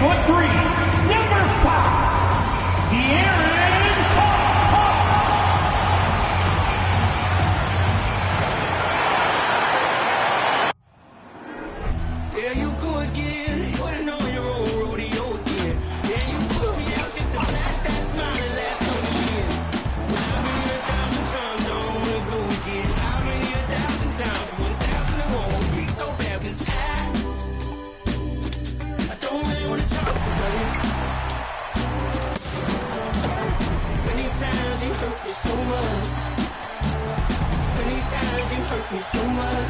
6'3", number 5, De'Aaron Fox. There you go again, putting on your own rodeo again. There you put me out just to flash that smile and last on the year. I've been here 1,000 times, I don't wanna go again. I've been here 1,000 times, 1,000 and won't be so bad, 'cause I don't really wanna talk about it. Many times you hurt me so much. Many times you hurt me so much.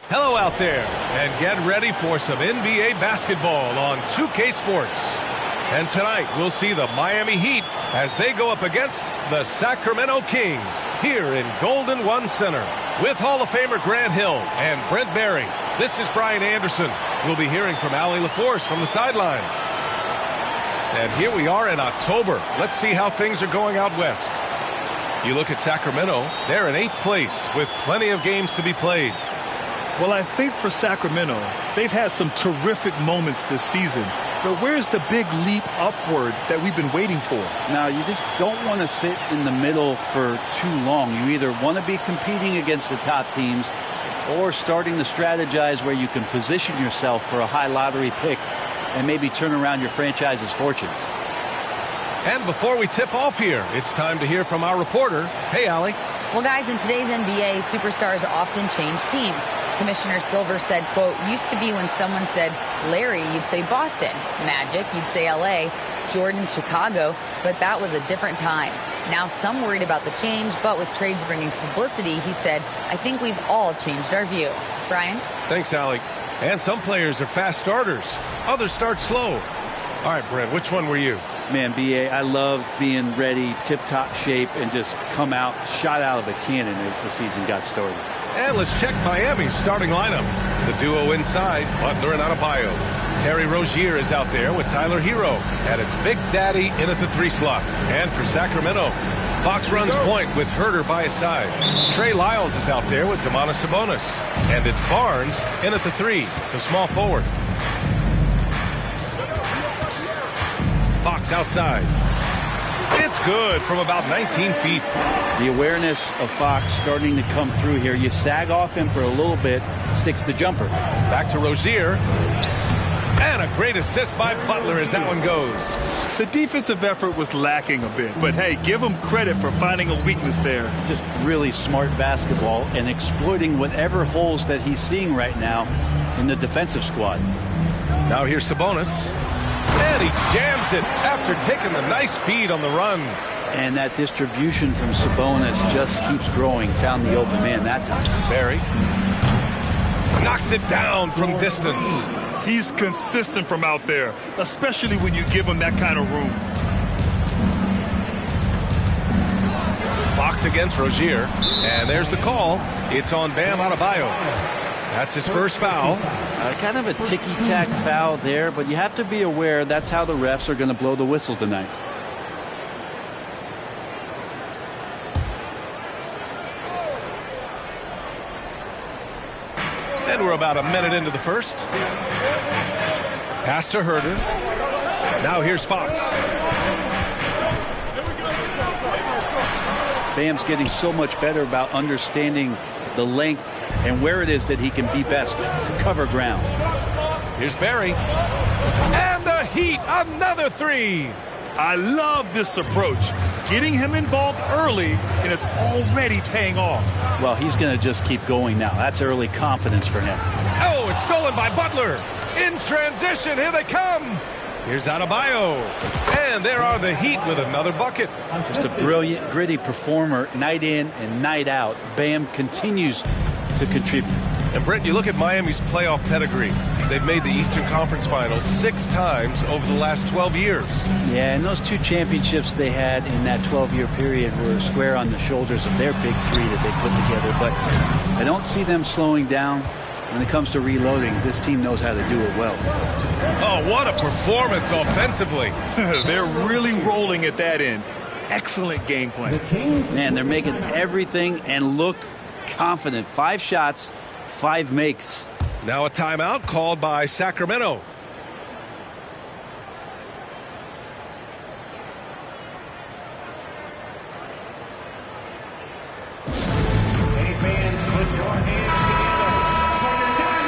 Hello out there, and get ready for some NBA basketball on 2K Sports. And tonight, we'll see the Miami Heat as they go up against the Sacramento Kings here in Golden One Center. With Hall of Famer Grant Hill and Brent Barry, this is Brian Anderson. We'll be hearing from Allie LaForce from the sideline. And here we are in October. Let's see how things are going out west. You look at Sacramento, they're in 8th place with plenty of games to be played. Well, I think for Sacramento, they've had some terrific moments this season. But where's the big leap upward that we've been waiting for? Now, you just don't want to sit in the middle for too long. You either want to be competing against the top teams or starting to strategize where you can position yourself for a high lottery pick and maybe turn around your franchise's fortunes. And before we tip off here, it's time to hear from our reporter. Hey, Allie. Well, guys, in today's NBA, superstars often change teams. Commissioner Silver said, quote, used to be when someone said Larry, you'd say Boston. Magic, you'd say LA. Jordan, Chicago. But that was a different time. Now some worried about the change, but with trades bringing publicity, he said, I think we've all changed our view. Brian? Thanks, Allie. And some players are fast starters. Others start slow. All right, Brent, which one were you? Man, B.A., I loved being ready, tip-top shape, and just come out, shot out of a cannon as the season got started. And let's check Miami's starting lineup. The duo inside, Butler and Adebayo. Terry Rozier is out there with Tyler Hero. And it's Big Daddy in at the 3 slot. And for Sacramento, Fox runs point with Herter by his side. Trey Lyles is out there with Domantas Sabonis. And it's Barnes in at the 3, the small forward. Fox outside. It's good from about 19 feet. The awareness of Fox starting to come through here. You sag off him for a little bit, sticks the jumper. Back to Rozier. And a great assist by Butler as that one goes. The defensive effort was lacking a bit, but hey, give him credit for finding a weakness there. Just really smart basketball and exploiting whatever holes that he's seeing right now in the defensive squad. Now here's Sabonis. And he jams it after taking the nice feed on the run. And that distribution from Sabonis just keeps growing. Found the open man that time. Barry knocks it down from distance. He's consistent from out there, especially when you give him that kind of room. Fox against Rozier. And there's the call. It's on Bam Adebayo. That's his first foul. Kind of a ticky-tack foul there, but you have to be aware that's how the refs are going to blow the whistle tonight. And we're about a minute into the first. Pass to Herter. Now here's Fox. Bam's getting so much better about understanding the length and where it is that he can be best to cover ground. Here's Barry. And the Heat, another 3. I love this approach. Getting him involved early, and it's already paying off. Well, he's going to just keep going now. That's early confidence for him. Oh, it's stolen by Butler. In transition, here they come. Here's Adebayo. And there are the Heat with another bucket. Just a brilliant, gritty performer night in and night out. Bam continues to contribute. And Brent, you look at Miami's playoff pedigree. They've made the Eastern Conference Finals 6 times over the last 12 years. Yeah, and those 2 championships they had in that 12-year period were square on the shoulders of their big 3 that they put together. But I don't see them slowing down when it comes to reloading. This team knows how to do it well. Oh, what a performance offensively. They're really rolling at that end. Excellent game plan. Man, they're making everything and look confident. 5 shots, 5 makes. Now a timeout called by Sacramento.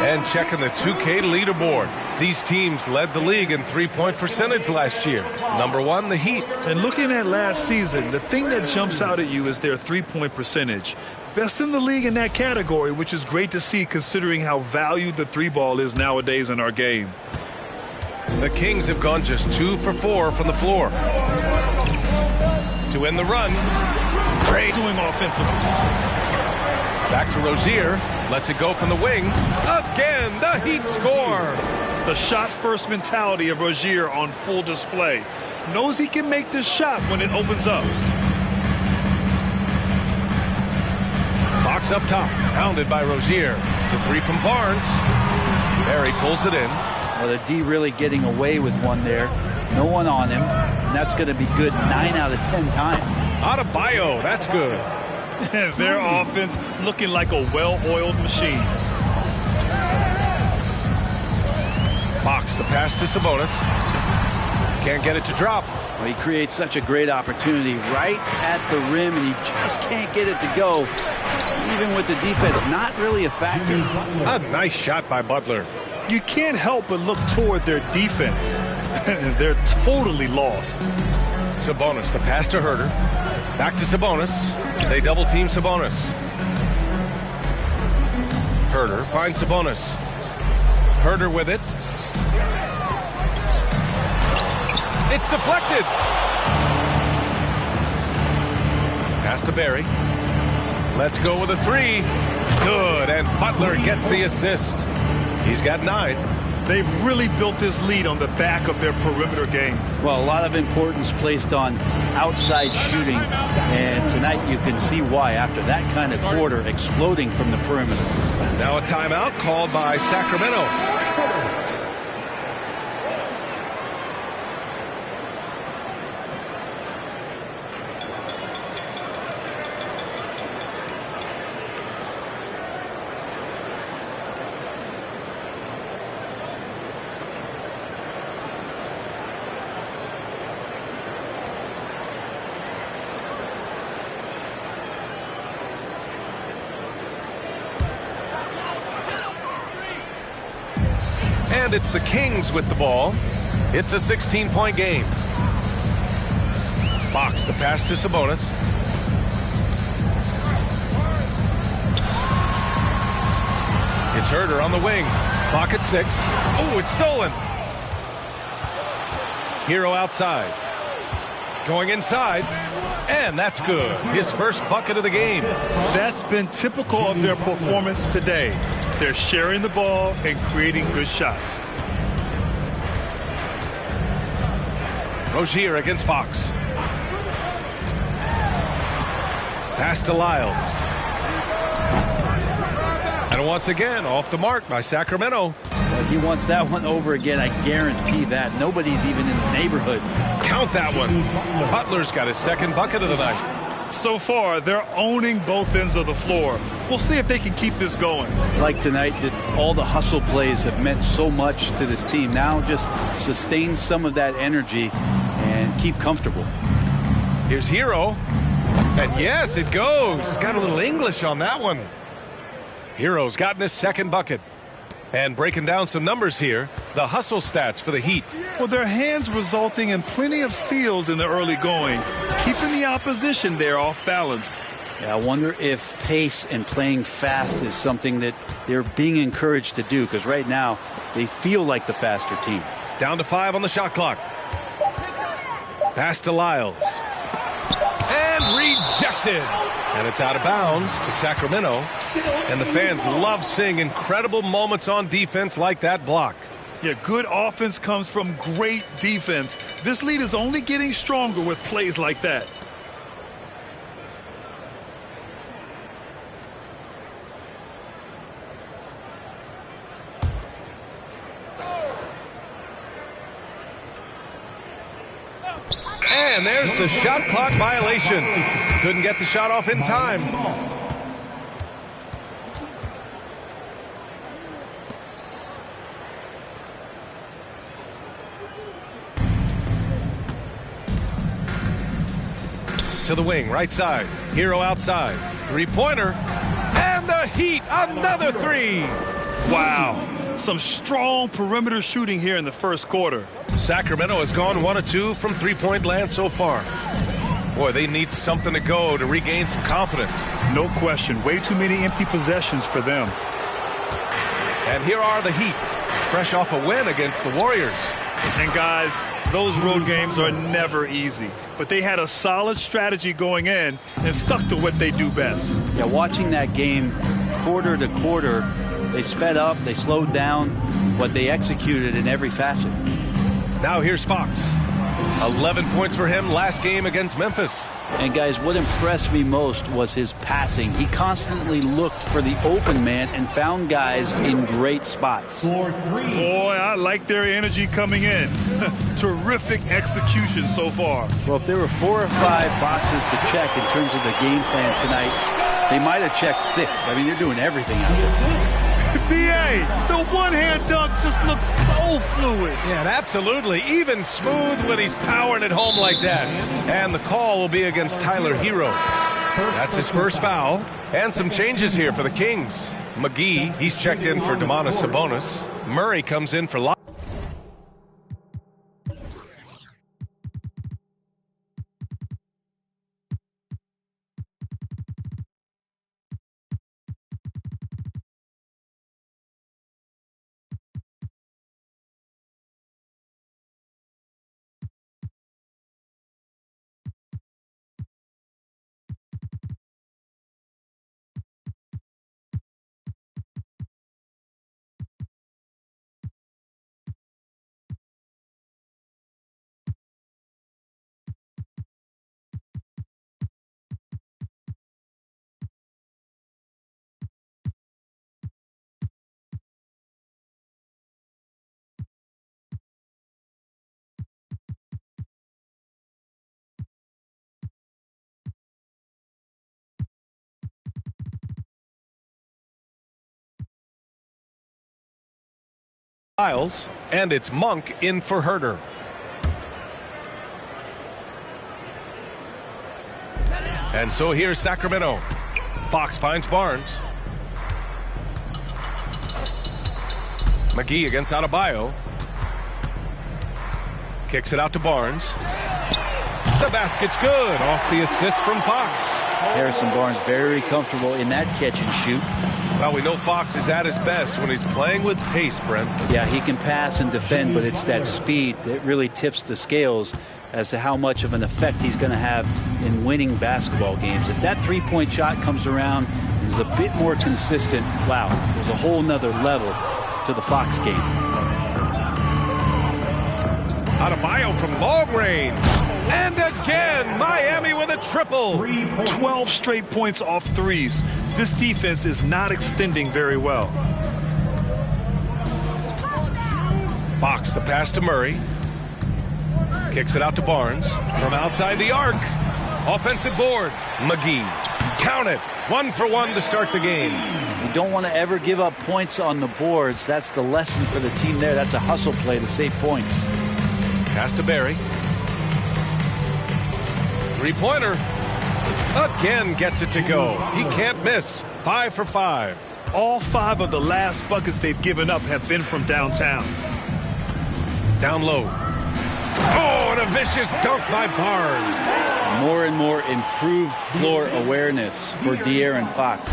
And checking the 2K leaderboard. These teams led the league in three-point percentage last year. Number 1, the Heat. And looking at last season, the thing that jumps out at you is their three-point percentage. Best in the league in that category, which is great to see considering how valued the 3-ball is nowadays in our game. The Kings have gone just 2 for 4 from the floor. To end the run. Great doing offensively. Back to Rozier. Lets it go from the wing. Again, the Heat score. The shot-first mentality of Rozier on full display. Knows he can make this shot when it opens up. Fox up top. Pounded by Rozier. The 3 from Barnes. Barry pulls it in. Well, the D really getting away with one there. No one on him. And that's going to be good 9 out of 10 times. Adebayo. That's good. Their offense looking like a well-oiled machine. Fox, the pass to Sabonis. Can't get it to drop. Well, he creates such a great opportunity right at the rim, and he just can't get it to go. Even with the defense not really a factor. A nice shot by Butler. You can't help but look toward their defense. They're totally lost. Sabonis, the pass to Herter. Back to Sabonis. They double team Sabonis. Herter finds Sabonis. Herter with it. It's deflected. Pass to Barry. Let's go with a 3. Good, and Butler gets the assist. He's got 9. They've really built this lead on the back of their perimeter game. Well, a lot of importance placed on outside shooting, and tonight you can see why after that kind of quarter exploding from the perimeter. Now a timeout called by Sacramento. And it's the Kings with the ball. It's a 16-point game. Fox, the pass to Sabonis. It's Herter on the wing. Clock at 6. Oh, it's stolen. Hero outside. Going inside. And that's good. His first bucket of the game. That's been typical of their performance today. They're sharing the ball and creating good shots. Rozier against Fox. Pass to Lyles. And once again, off the mark by Sacramento. Well, he wants that one over again, I guarantee that. Nobody's even in the neighborhood. Count that one. Butler's got his second bucket of the night. So far, they're owning both ends of the floor. We'll see if they can keep this going. Like tonight, that all the hustle plays have meant so much to this team. Now just sustain some of that energy and keep comfortable. Here's Hero. And yes, it goes. Got a little English on that one. Hero's gotten his second bucket. And breaking down some numbers here, the hustle stats for the Heat. Well, their hands resulting in plenty of steals in the early going, keeping the opposition there off balance. Yeah, I wonder if pace and playing fast is something that they're being encouraged to do, because right now they feel like the faster team. Down to 5 on the shot clock. Pass to Lyles. And rejected. And it's out of bounds to Sacramento. And the fans love seeing incredible moments on defense like that block. Yeah, good offense comes from great defense. This lead is only getting stronger with plays like that. And there's the shot clock violation. Couldn't get the shot off in time. to the wing, right side. Hero outside. Three-pointer. And the Heat, another three. Wow. Some strong perimeter shooting here in the first quarter. Sacramento has gone 1 of 2 from three-point land so far. Boy, they need something to go to regain some confidence. No question. Way too many empty possessions for them. And here are the Heat, fresh off a win against the Warriors. And guys, those road games are never easy. But they had a solid strategy going in and stuck to what they do best. Yeah, watching that game quarter to quarter, they sped up, they slowed down, but they executed in every facet. Now here's Fox. 11 points for him last game against Memphis. And guys, what impressed me most was his passing. He constantly looked for the open man and found guys in great spots. Boy, I like their energy coming in. Terrific execution so far. Well, if there were 4 or 5 boxes to check in terms of the game plan tonight, they might have checked 6. I mean, they're doing everything out there. B.A., the one-hand dunk just looks so fluid. Yeah, absolutely. Even smooth when he's powering it home like that. And the call will be against Tyler Hero. That's his first foul. And some changes here for the Kings. McGee, he's checked in for Domantas Sabonis. Murray comes in for Locke. And it's Monk in for Herter. And so here's Sacramento. Fox finds Barnes. McGee against Adebayo. Kicks it out to Barnes. The basket's good off the assist from Fox. Harrison Barnes very comfortable in that catch and shoot. Well, we know Fox is at his best when he's playing with pace, Brent. Yeah, he can pass and defend, but it's that speed that really tips the scales as to how much of an effect he's going to have in winning basketball games. If that three-point shot comes around and is a bit more consistent, wow, there's a whole nother level to the Fox game. Adebayo from long range. And again, Miami with a triple. 12 straight points off threes. This defense is not extending very well. Fox, the pass to Murray. Kicks it out to Barnes. From outside the arc. Offensive board. McGee. Count it. 1 for 1 to start the game. You don't want to ever give up points on the boards. That's the lesson for the team there. That's a hustle play to save points. Pass to Barry. Three-pointer. Again gets it to go. He can't miss. 5 for 5. All 5 of the last buckets they've given up have been from downtown. Down low. Oh, and a vicious dunk by Barnes. More and more improved floor awareness for De'Aaron Fox.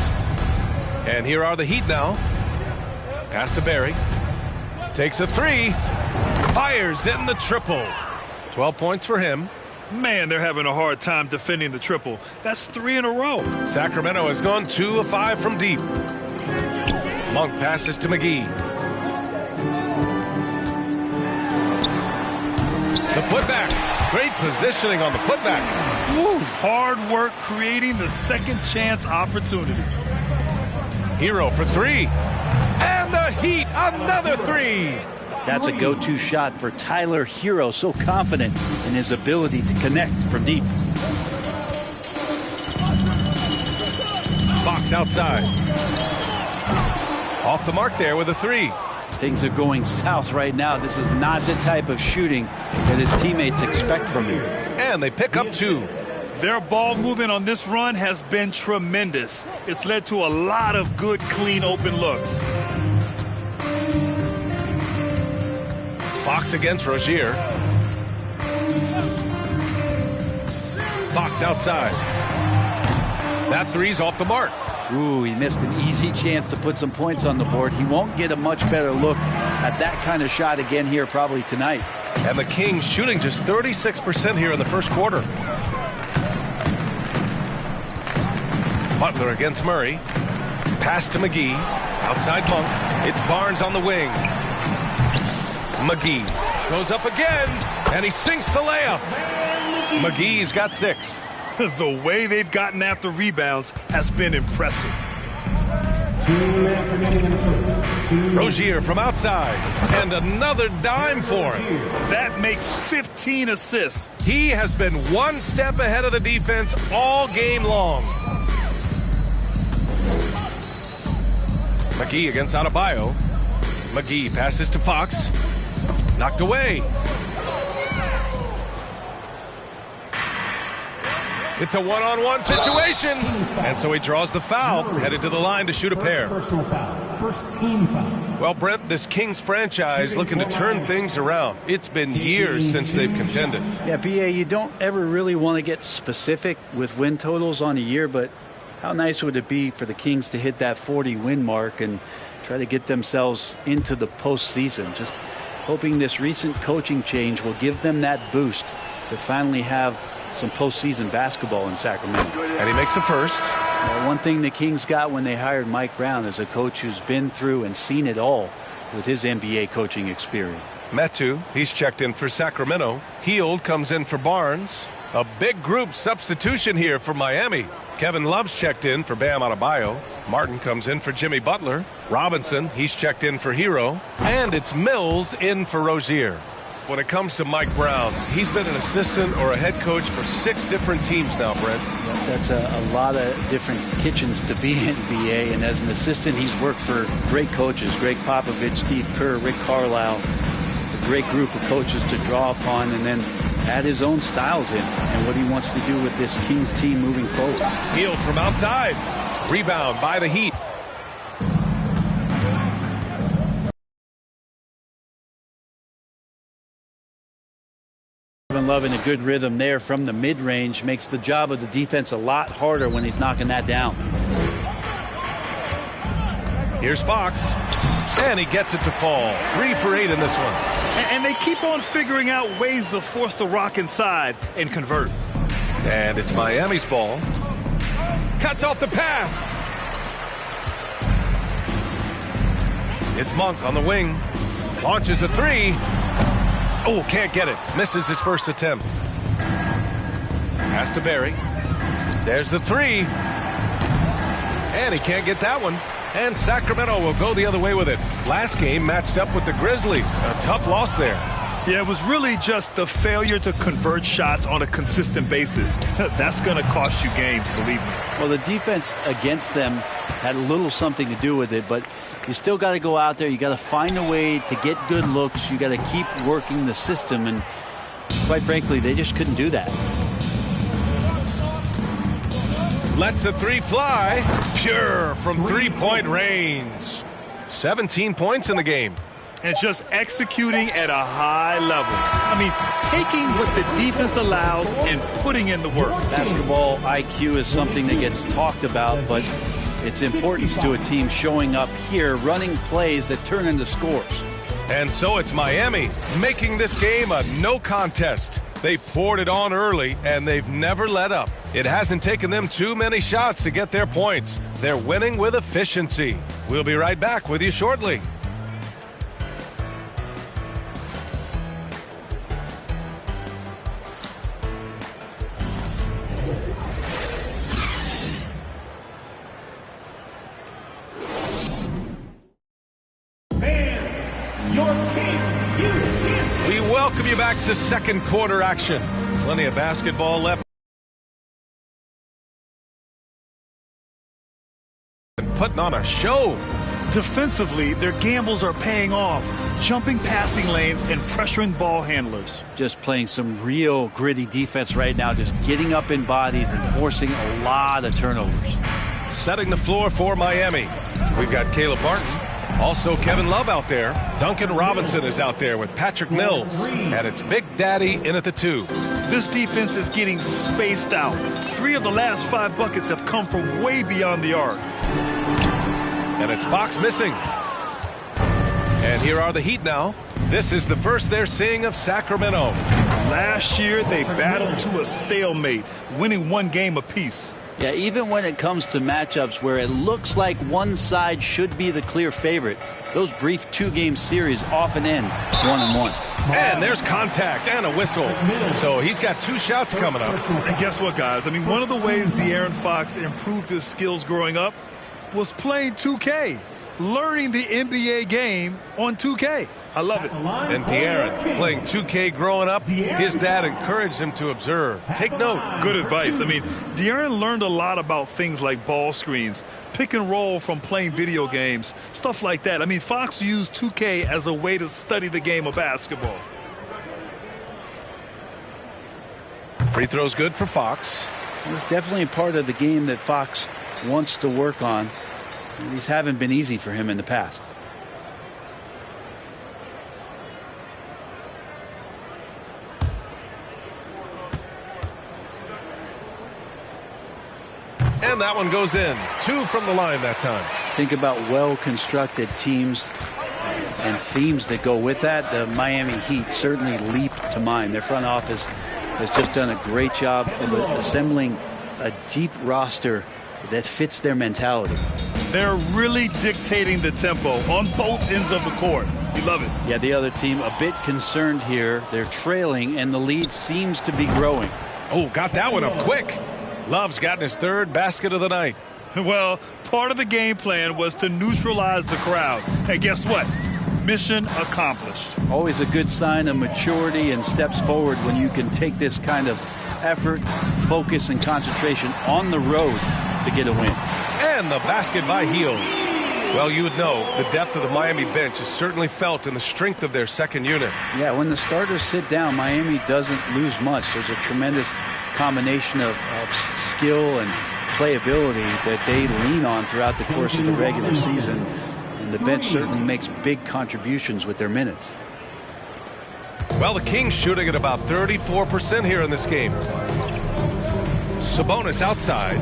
And here are the Heat now. Pass to Barry. Takes a three. Fires in the triple. 12 points for him. Man, they're having a hard time defending the triple. That's 3 in a row. Sacramento has gone 2 of 5 from deep. Monk passes to McGee. The putback. Great positioning on the putback. Woo, hard work creating the second chance opportunity. Hero for 3. And the Heat, another 3. That's a go-to shot for Tyler Hero, so confident in his ability to connect from deep. Fox outside. Off the mark there with a 3. Things are going south right now. This is not the type of shooting that his teammates expect from him. And they pick up 2. Their ball movement on this run has been tremendous. It's led to a lot of good, clean, open looks. Fox against Rozier. Fox outside. That three's off the mark. Ooh, he missed an easy chance to put some points on the board. He won't get a much better look at that kind of shot again here probably tonight. And the Kings shooting just 36% here in the first quarter. Butler against Murray. Pass to McGee. Outside Monk. It's Barnes on the wing. McGee goes up again, and he sinks the layup. McGee's got 6. The way they've gotten after rebounds has been impressive. 2 minutes remaining in the first. Rozier from outside, and another dime for him. That makes 15 assists. He has been one step ahead of the defense all game long. McGee against Adebayo. McGee passes to Fox. Knocked away. It's a one-on-one situation. And so he draws the foul, headed to the line to shoot a pair. Personal foul. First team foul. Well, Brent, this Kings franchise looking to turn things around. It's been years since they've contended. Yeah, BA, you don't ever really want to get specific with win totals on a year, but how nice would it be for the Kings to hit that 40-win mark and try to get themselves into the postseason? Just hoping this recent coaching change will give them that boost to finally have some postseason basketball in Sacramento. And he makes the first. One thing the Kings got when they hired Mike Brown is a coach who's been through and seen it all with his NBA coaching experience. Metu, he's checked in for Sacramento. Hield comes in for Barnes. A big group substitution here for Miami. Kevin Love's checked in for Bam Adebayo. Martin comes in for Jimmy Butler. Robinson, he's checked in for Hero. And it's Mills in for Rozier. When it comes to Mike Brown, he's been an assistant or a head coach for 6 different teams now, Brent. That's a lot of different kitchens to be in, BA. And as an assistant, he's worked for great coaches, Greg Popovich, Steve Kerr, Rick Carlisle. It's a great group of coaches to draw upon and then add his own styles in and what he wants to do with this Kings team moving forward. Hield from outside. Rebound by the Heat. Love in a good rhythm there from the mid-range makes the job of the defense a lot harder when he's knocking that down. Here's Fox, and he gets it to fall. 3 for 8 in this one. And they keep on figuring out ways to force the rock inside and convert. And it's Miami's ball. Cuts off the pass. It's Monk on the wing. Launches a 3. Oh, can't get it. Misses his first attempt. Pass to Barry. There's the 3. And he can't get that one. And Sacramento will go the other way with it. Last game matched up with the Grizzlies. A tough loss there. Yeah, it was really just the failure to convert shots on a consistent basis. That's going to cost you games, believe me. Well, the defense against them had a little something to do with it, but you still got to go out there. You got to find a way to get good looks. You got to keep working the system, and quite frankly, they just couldn't do that. Lets a 3 fly. Pure from 3-point range. 17 points in the game. And just executing at a high level. I mean, taking what the defense allows and putting in the work. Basketball IQ is something that gets talked about, but its importance to a team showing up here, running plays that turn into scores. And so it's Miami making this game a no contest. They poured it on early, and they've never let up. It hasn't taken them too many shots to get their points. They're winning with efficiency. We'll be right back with you shortly. We welcome you back to second quarter action. Plenty of basketball left. And putting on a show. Defensively, their gambles are paying off. jumping passing lanes and pressuring ball handlers. Just playing some real gritty defense right now, just getting up in bodies and forcing a lot of turnovers. Setting the floor for Miami. We've got Caleb Martin. Also Kevin Love out there. Duncan Robinson is out there with Patrick Mills. And it's Big Daddy in at the 2. This defense is getting spaced out. 3 of the last 5 buckets have come from way beyond the arc. And it's Fox missing. And here are the Heat now. This is the first they're seeing of Sacramento. Last year, they battled to a stalemate, winning 1 game apiece. Yeah, even when it comes to matchups where it looks like one side should be the clear favorite, those brief 2-game series often end 1-1. And there's contact and a whistle. So he's got 2 shots coming up. And guess what, guys? I mean, one of the ways De'Aaron Fox improved his skills growing up was playing 2K, learning the NBA game on 2K. I love it. And De'Aaron playing 2K growing up, his dad encouraged him to observe. Take note. Good advice. I mean, De'Aaron learned a lot about things like ball screens, pick and roll from playing video games, stuff like that. I mean, Fox used 2K as a way to study the game of basketball. Free throw's good for Fox. It's definitely a part of the game that Fox wants to work on. These haven't been easy for him in the past. And that one goes in. 2 from the line that time. Think about well-constructed teams and themes that go with that. The Miami Heat certainly leap to mind. Their front office has just done a great job of assembling a deep roster that fits their mentality. They're really dictating the tempo on both ends of the court. You love it. Yeah, the other team a bit concerned here. They're trailing, and the lead seems to be growing. Oh, got that one up quick. Love's gotten his 3rd basket of the night. Well, part of the game plan was to neutralize the crowd. And guess what? Mission accomplished. Always a good sign of maturity and steps forward when you can take this kind of effort, focus, and concentration on the road to get a win. And the basket by Hield. Well, you would know the depth of the Miami bench is certainly felt in the strength of their second unit. Yeah, when the starters sit down, Miami doesn't lose much. There's a tremendous combination of skill and playability that they lean on throughout the course of the regular season. And the bench certainly makes big contributions with their minutes. Well, the Kings shooting at about 34% here in this game. Sabonis outside.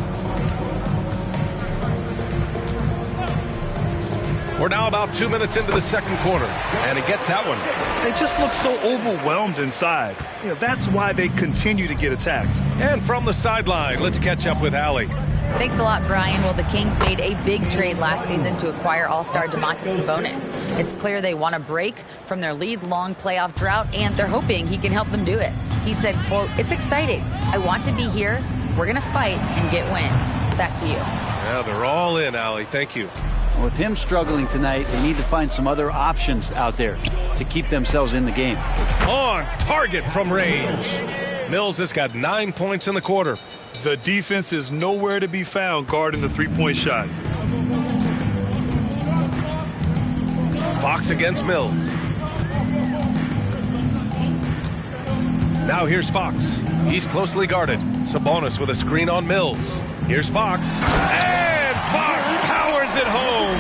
We're now about 2 minutes into the second quarter, and he gets that one. They just look so overwhelmed inside. You know, that's why they continue to get attacked. And from the sideline, let's catch up with Allie. Thanks a lot, Brian. Well, the Kings made a big trade last season to acquire all-star Domantas Sabonis. It's clear they want to break from their lead-long playoff drought, and they're hoping he can help them do it. He said, quote, "It's exciting. I want to be here. We're going to fight and get wins." Back to you. Yeah, they're all in, Allie. Thank you. With him struggling tonight, they need to find some other options out there to keep themselves in the game. On target from range. Mills has got 9 points in the quarter. The defense is nowhere to be found guarding the three-point shot. Fox against Mills. Now here's Fox. He's closely guarded. Sabonis with a screen on Mills. Here's Fox. And Fox powers it home.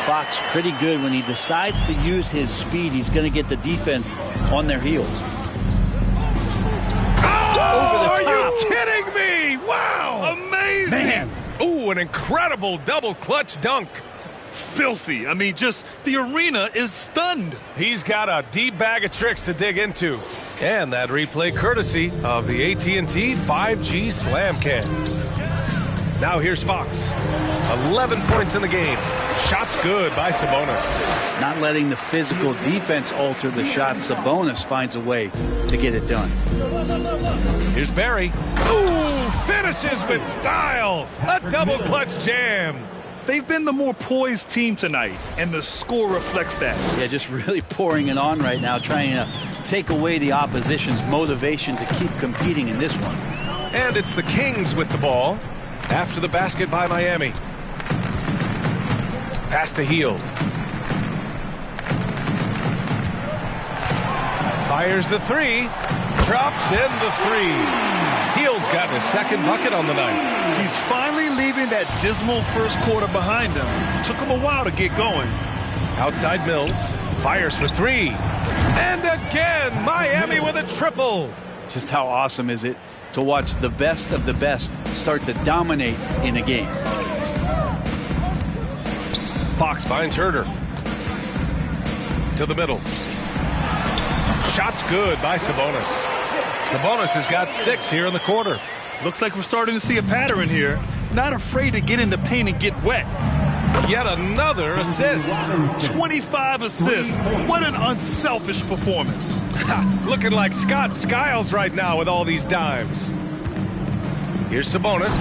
Fox pretty good when he decides to use his speed. He's going to get the defense on their heels. Oh, are you kidding me? Wow. Amazing. Man. Ooh, an incredible double clutch dunk. Filthy. I mean, just the arena is stunned. He's got a deep bag of tricks to dig into. And that replay courtesy of the AT&T 5G Slam Cam. Now here's Fox. 11 points in the game. Shots good by Sabonis. Not letting the physical defense alter the shot. Sabonis finds a way to get it done. Here's Barry. Ooh, finishes with style. A double clutch jam. They've been the more poised team tonight, and the score reflects that. Yeah, just really pouring it on right now, trying to take away the opposition's motivation to keep competing in this one. And it's the Kings with the ball after the basket by Miami. Pass to Hield. Fires the three. Drops in the three. Hield's got his second bucket on the night. He's finally leaving that dismal first quarter behind him. Took him a while to get going. Outside Mills. Fires for three. And again, Miami with a triple. Just how awesome is it to watch the best of the best start to dominate in a game. Fox finds Herder. To the middle. Shot's good by Sabonis. Sabonis has got 6 here in the quarter. Looks like we're starting to see a pattern here. Not afraid to get in the paint and get wet. Yet another assist. 25 assists. What an unselfish performance. Looking like Scott Skiles right now with all these dimes. Here's Sabonis.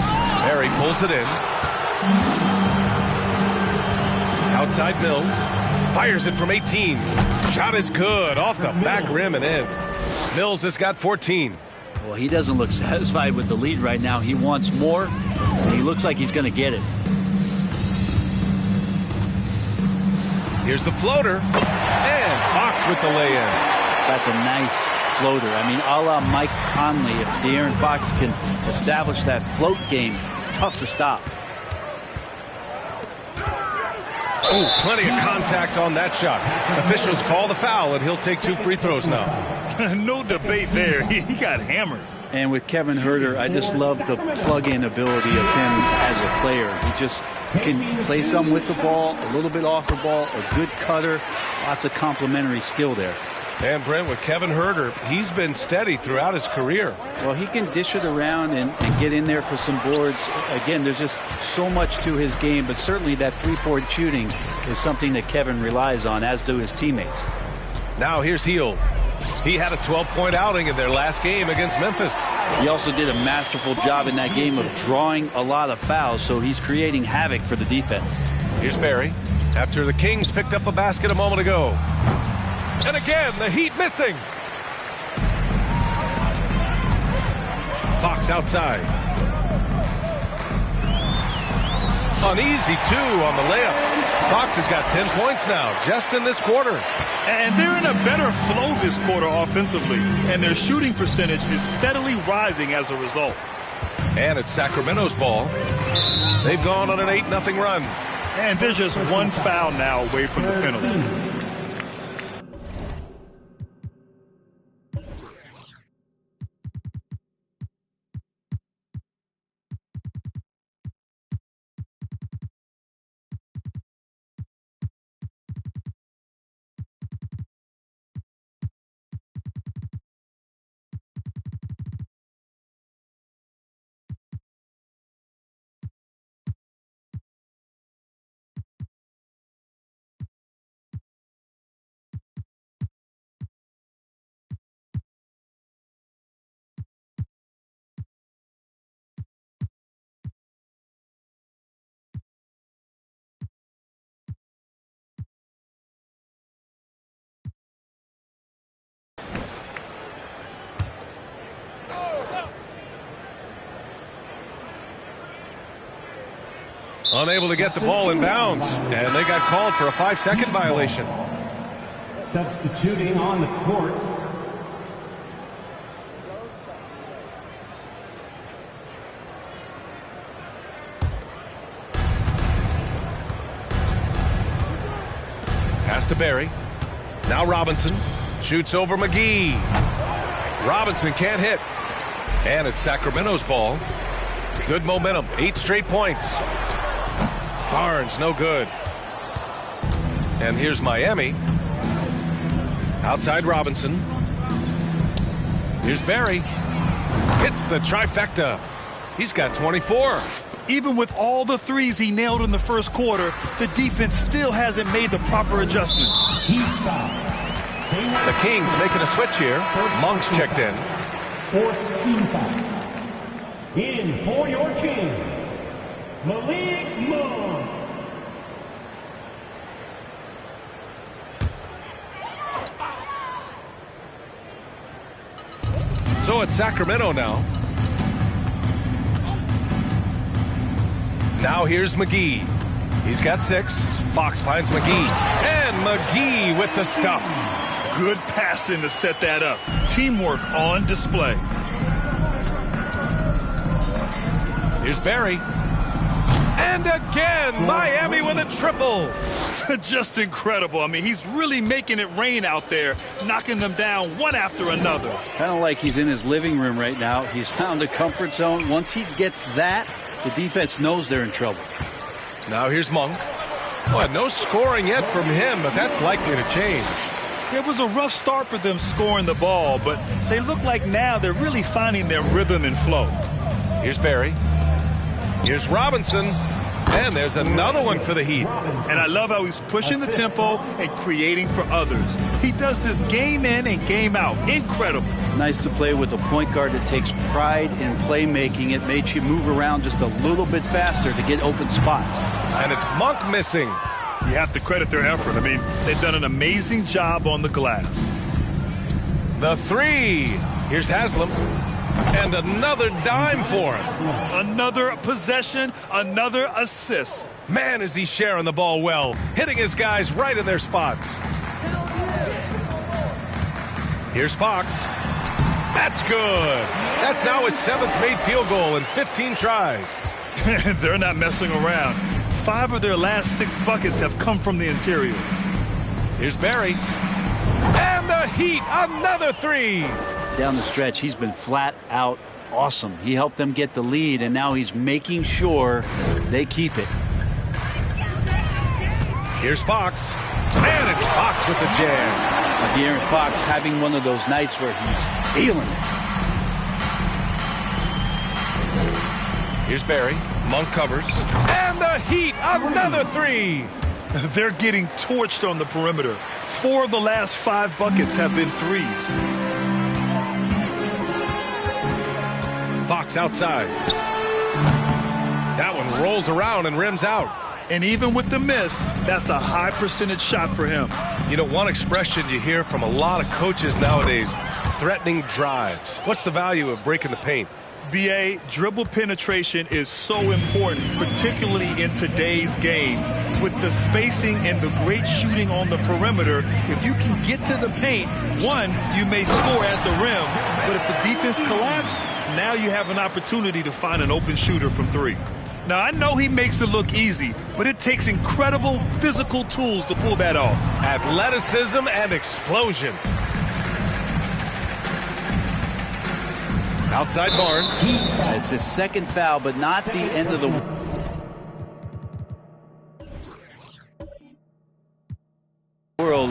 Barry pulls it in. Outside Mills. Fires it from 18. Shot is good. Off the back rim and in. Mills has got 14. Well, he doesn't look satisfied with the lead right now. He wants more, and he looks like he's going to get it. Here's the floater. And Fox with the lay-in. That's a nice floater. I mean, a la Mike Conley. If De'Aaron Fox can establish that float game, tough to stop. Oh, plenty of contact on that shot. Officials call the foul, and he'll take 2 free throws now. No debate there. He got hammered. And with Kevin Herder, I just love the plug-in ability of him as a player. He just can play some with the ball, a little bit off the ball, a good cutter, lots of complementary skill there. And Brent, with Kevin Herder, he's been steady throughout his career. Well, he can dish it around and get in there for some boards. Again, there's just so much to his game, but certainly that three-point shooting is something that Kevin relies on, as do his teammates. Now here's Hield. He had a 12-point outing in their last game against Memphis. He also did a masterful job in that game of drawing a lot of fouls, so he's creating havoc for the defense. Here's Barry. After the Kings picked up a basket a moment ago. And again, the Heat missing. Fox outside. Uneasy, too, on the layup. Fox has got 10 points now, just in this quarter. And they're in a better flow this quarter offensively, and their shooting percentage is steadily rising as a result. And it's Sacramento's ball. They've gone on an 8-0 run. And they're just one foul now away from the penalty. Unable to get the ball in bounds, and they got called for a 5-second violation. Substituting on the court. Pass to Barry. Now Robinson shoots over McGee. Robinson can't hit. And it's Sacramento's ball. Good momentum, 8 straight points. Barnes, no good. And here's Miami. Outside Robinson. Here's Barry. Hits the trifecta. He's got 24. Even with all the threes he nailed in the first quarter, the defense still hasn't made the proper adjustments. Heat foul. The Kings making a switch here. Monk's checked in. 4th team foul. In for your Kings, Malik Monk. So it's Sacramento now. Now here's McGee. He's got 6. Fox finds McGee. And McGee with the stuff. Good passing to set that up. Teamwork on display. Here's Barry. And again, Miami with a triple. Just incredible. I mean, he's really making it rain out there, knocking them down one after another. Kind of like he's in his living room right now. He's found a comfort zone. Once he gets that, the defense knows they're in trouble. Now here's Monk. Well, no scoring yet from him, but that's likely to change. It was a rough start for them scoring the ball, but they look like now they're really finding their rhythm and flow. Here's Barry. Here's Robinson. And there's another one for the Heat. And I love how he's pushing the tempo and creating for others. He does this game in and game out. Incredible. Nice to play with a point guard that takes pride in playmaking. It makes you move around just a little bit faster to get open spots. And it's Monk missing. You have to credit their effort. I mean, they've done an amazing job on the glass. The three. Here's Haslam. And another dime for him. Another possession, another assist. Man, is he sharing the ball well, hitting his guys right in their spots. Here's Fox. That's good. That's now his 7th made field goal in 15 tries. They're not messing around. 5 of their last 6 buckets have come from the interior. Here's Barry. And the Heat, another three. Down the stretch, he's been flat out awesome. He helped them get the lead, and now he's making sure they keep it. Here's Fox. And it's Fox with the jam. De'Aaron Fox having one of those nights where he's feeling it. Here's Barry. Monk covers. And the Heat, another three. They're getting torched on the perimeter. 4 of the last 5 buckets have been threes. Fox outside. That one rolls around and rims out. And even with the miss, that's a high percentage shot for him. You know, one expression you hear from a lot of coaches nowadays, threatening drives. What's the value of breaking the paint? BA, dribble penetration is so important, particularly in today's game. With the spacing and the great shooting on the perimeter, if you can get to the paint, one, you may score at the rim. But if the defense collapses, now you have an opportunity to find an open shooter from 3. Now, I know he makes it look easy, but it takes incredible physical tools to pull that off. Athleticism and explosion. Outside Barnes. It's his 2nd foul, but not the end of the world.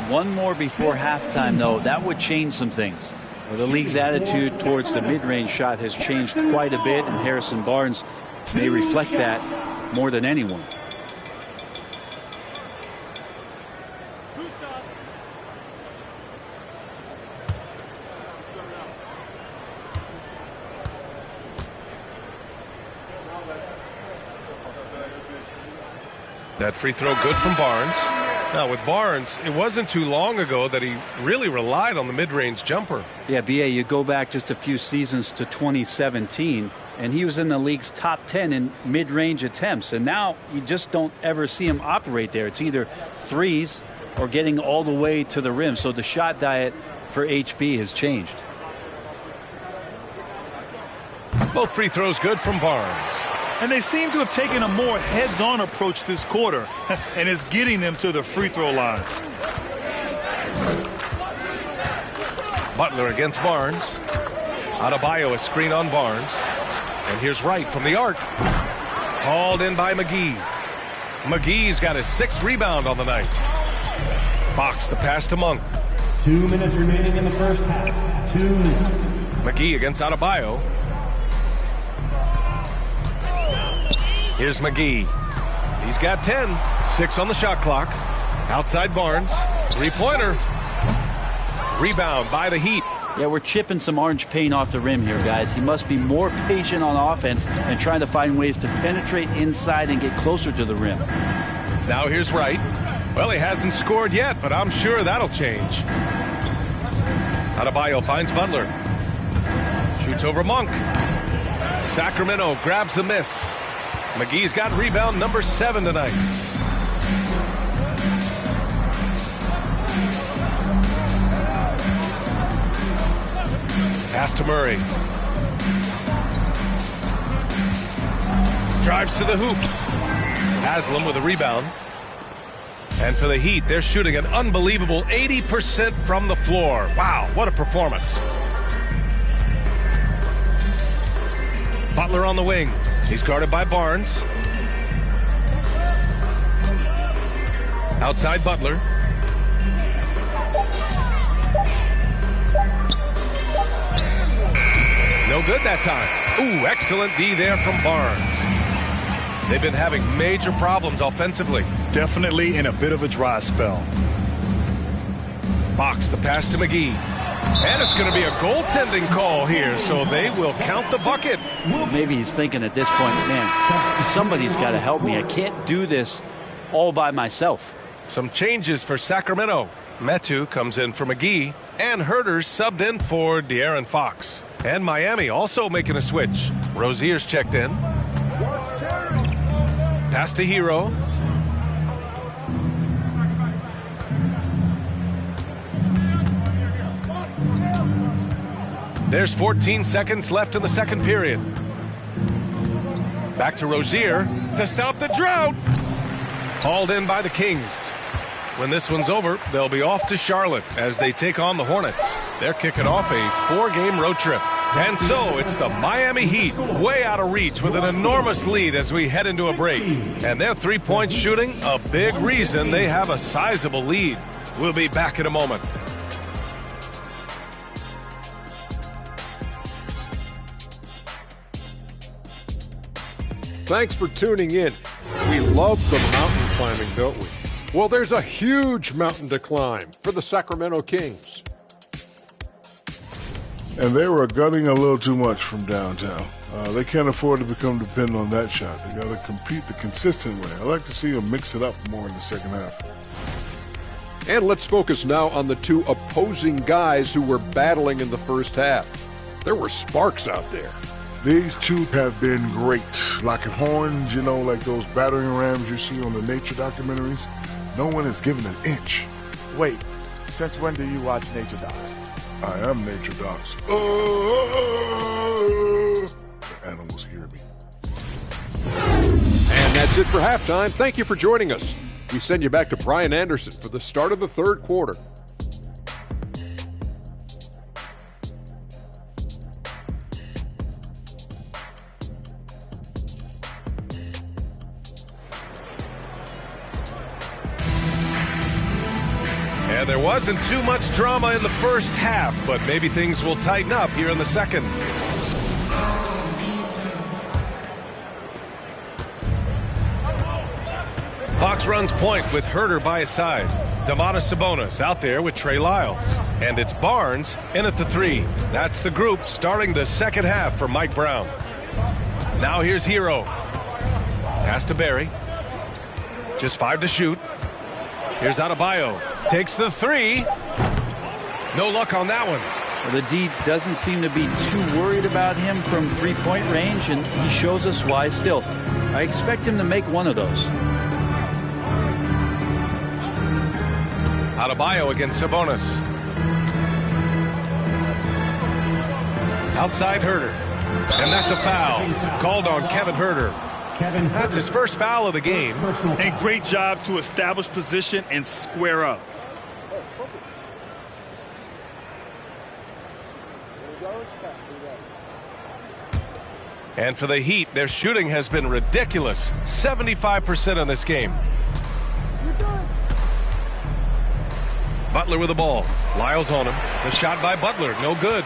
One more before halftime, though. That would change some things. Well, the league's attitude towards the mid-range shot has changed quite a bit, and Harrison Barnes may reflect that more than anyone. That free throw good from Barnes. Now with Barnes, it wasn't too long ago that he really relied on the mid-range jumper. Yeah, BA, you go back just a few seasons to 2017, and he was in the league's top 10 in mid-range attempts. And now you just don't ever see him operate there. It's either threes or getting all the way to the rim. So the shot diet for HB has changed. Both free throws good from Barnes. And they seem to have taken a more heads-on approach this quarter, and it's getting them to the free throw line. Butler against Barnes. Adebayo a screen on Barnes. And here's Wright from the arc. Called in by McGee. McGee's got his 6th rebound on the night. Fox the pass to Monk. 2 minutes remaining in the first half. 2 minutes. McGee against Adebayo. Here's McGee. He's got 10. 6 on the shot clock. Outside Barnes. 3-pointer. Rebound by the Heat. Yeah, we're chipping some orange paint off the rim here, guys. He must be more patient on offense and trying to find ways to penetrate inside and get closer to the rim. Now here's Wright. Well, he hasn't scored yet, but I'm sure that'll change. Adebayo finds Butler. Shoots over Monk. Sacramento grabs the miss. McGee's got rebound number 7 tonight. Pass to Murray. Drives to the hoop. Haslam with a rebound. And for the Heat, they're shooting an unbelievable 80% from the floor. Wow, what a performance. Butler on the wing. He's guarded by Barnes. Outside Butler. No good that time. Ooh, excellent D there from Barnes. They've been having major problems offensively. Definitely in a bit of a dry spell. Fox, the pass to McGee. And it's going to be a goaltending call here, so they will count the bucket. Maybe he's thinking at this point, man, somebody's got to help me. I can't do this all by myself. Some changes for Sacramento. Metu comes in for McGee, and Herter's subbed in for De'Aaron Fox. And Miami also making a switch. Rozier's checked in. Pass to Hero. There's 14 seconds left in the second period. Back to Rozier to stop the drought. Hauled in by the Kings. When this one's over, they'll be off to Charlotte as they take on the Hornets. They're kicking off a 4-game road trip. And so it's the Miami Heat way out of reach with an enormous lead as we head into a break. And their three-point shooting, a big reason they have a sizable lead. We'll be back in a moment. Thanks for tuning in. We love the mountain climbing, don't we? Well, there's a huge mountain to climb for the Sacramento Kings. And they were gutting a little too much from downtown. They can't afford to become dependent on that shot. They got to compete the consistent way. I like to see them mix it up more in the second half. And let's focus now on the two opposing guys who were battling in the first half. There were sparks out there. These two have been great. Locking horns, you know, like those battering rams you see on the nature documentaries. No one is given an inch. Wait, since when do you watch nature docs? I am nature docs. The animals hear me. And that's it for halftime. Thank you for joining us. We send you back to Brian Anderson for the start of the third quarter. And there wasn't too much drama in the first half, but maybe things will tighten up here in the second. Fox runs point with Herter by his side. Domantas Sabonis out there with Trey Lyles. And it's Barnes in at the three. That's the group starting the second half for Mike Brown. Now here's Hero. Pass to Barry. Just 5 to shoot. Here's Adebayo. Takes the three. No luck on that one. Well, the D doesn't seem to be too worried about him from three-point range, and he shows us why still. I expect him to make one of those. Adebayo against Sabonis. Outside Herter. And that's a foul. Called on Kevin Herter. That's his first foul of the game. And great job to establish position and square up. And for the Heat, their shooting has been ridiculous. 75% in this game. Butler with the ball. Lyles on him. The shot by Butler, no good.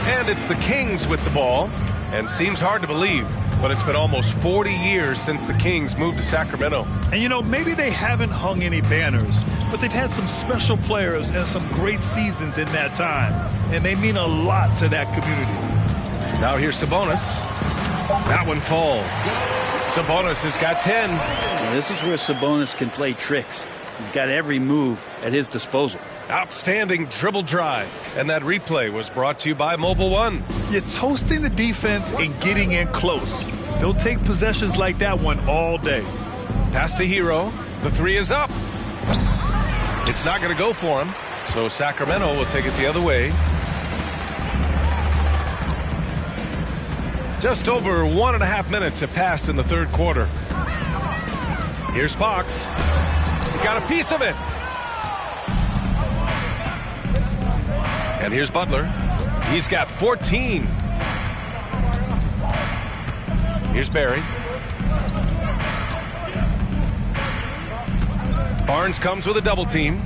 And it's the Kings with the ball. And seems hard to believe, but it's been almost 40 years since the Kings moved to Sacramento. And you know, maybe they haven't hung any banners, but they've had some special players and some great seasons in that time. And they mean a lot to that community. Now here's Sabonis. That one falls. Sabonis has got 10. And this is where Sabonis can play tricks. He's got every move at his disposal. Outstanding dribble drive. And that replay was brought to you by Mobile One. You're toasting the defense and getting in close. They'll take possessions like that one all day. Pass to Hero. The three is up. It's not going to go for him. So Sacramento will take it the other way. Just over 1.5 minutes have passed in the third quarter. Here's Fox. Got a piece of it. And here's Butler. He's got 14. Here's Barry. Barnes comes with a double team.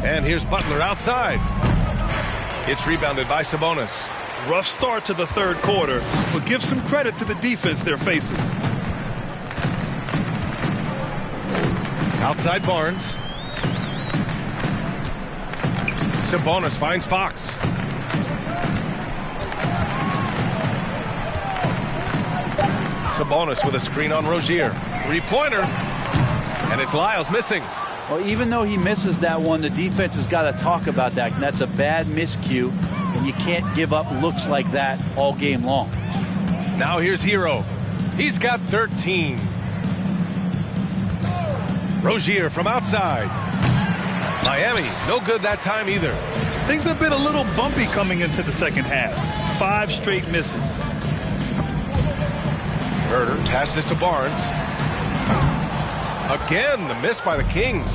And here's Butler outside. It's rebounded by Sabonis. Rough start to the third quarter, but give some credit to the defense they're facing. Outside Barnes. Sabonis finds Fox. Sabonis with a screen on Rozier. Three-pointer. And it's Lyles missing. Well, even though he misses that one, the defense has got to talk about that. And that's a bad miscue. And you can't give up looks like that all game long. Now here's Hero. He's got 13. Rozier from outside. Miami, no good that time either. Things have been a little bumpy coming into the second half. 5 straight misses. Herder passes to Barnes. Again, the miss by the Kings.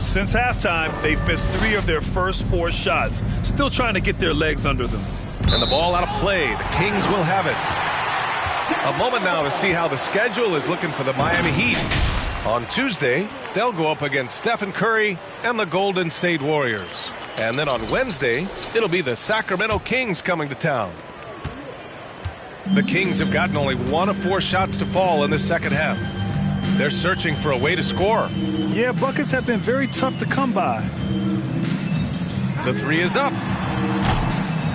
Since halftime, they've missed 3 of their first 4 shots. Still trying to get their legs under them. And the ball out of play. The Kings will have it. A moment now to see how the schedule is looking for the Miami Heat. On Tuesday, they'll go up against Stephen Curry and the Golden State Warriors. And then on Wednesday, it'll be the Sacramento Kings coming to town. The Kings have gotten only 1 of 4 shots to fall in the second half. They're searching for a way to score. Yeah, buckets have been very tough to come by. The 3 is up.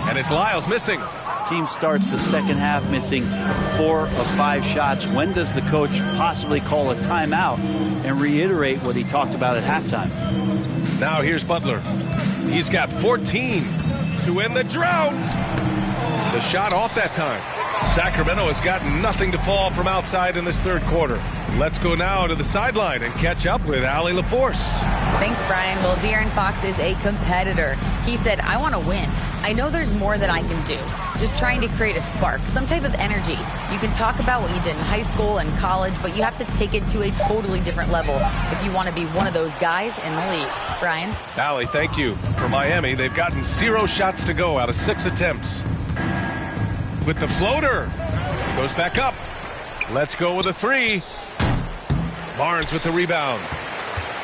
And it's Lyles missing. Team starts the second half missing 4 of 5 shots. When does the coach possibly call a timeout and reiterate what he talked about at halftime? Now here's Butler. He's got 14 to win the drought. The shot off that time. Sacramento has got nothing to fall from outside in this third quarter. Let's go now to the sideline and catch up with Allie LaForce. Thanks, Brian. Well, De'Aaron Fox is a competitor. He said, I want to win. I know there's more that I can do. Just trying to create a spark, some type of energy. You can talk about what you did in high school and college, but you have to take it to a totally different level if you want to be one of those guys in the league. Brian? Allie, thank you. For Miami, they've gotten 0 shots to go out of 6 attempts. With the floater. Goes back up. Let's go with a 3. Barnes with the rebound.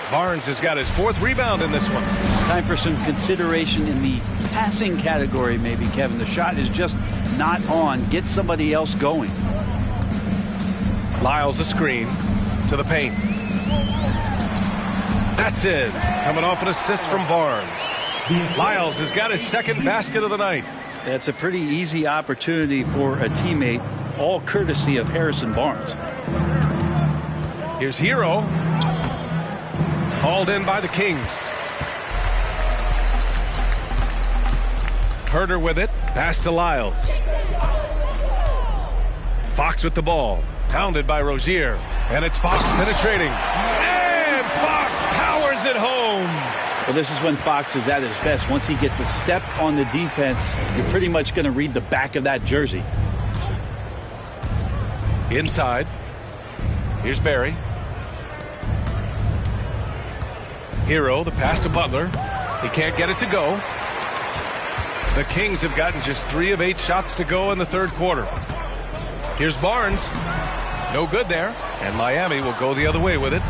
Barnes has got his 4th rebound in this one. Time for some consideration in the passing category, maybe, Kevin. The shot is just not on. Get somebody else going. Lyles a screen to the paint. That's it. Coming off an assist from Barnes. Lyles has got his 2nd basket of the night. That's a pretty easy opportunity for a teammate, all courtesy of Harrison Barnes. Here's Hero. Hauled in by the Kings. Herder with it. Pass to Lyles. Fox with the ball. Pounded by Rozier. And it's Fox penetrating. And Fox powers it home. Well, this is when Fox is at his best. Once he gets a step on the defense, you're pretty much going to read the back of that jersey. Inside. Here's Barry. Hero, the pass to Butler. He can't get it to go. The Kings have gotten just 3 of 8 shots to go in the third quarter. Here's Barnes. No good there. And Miami will go the other way with it.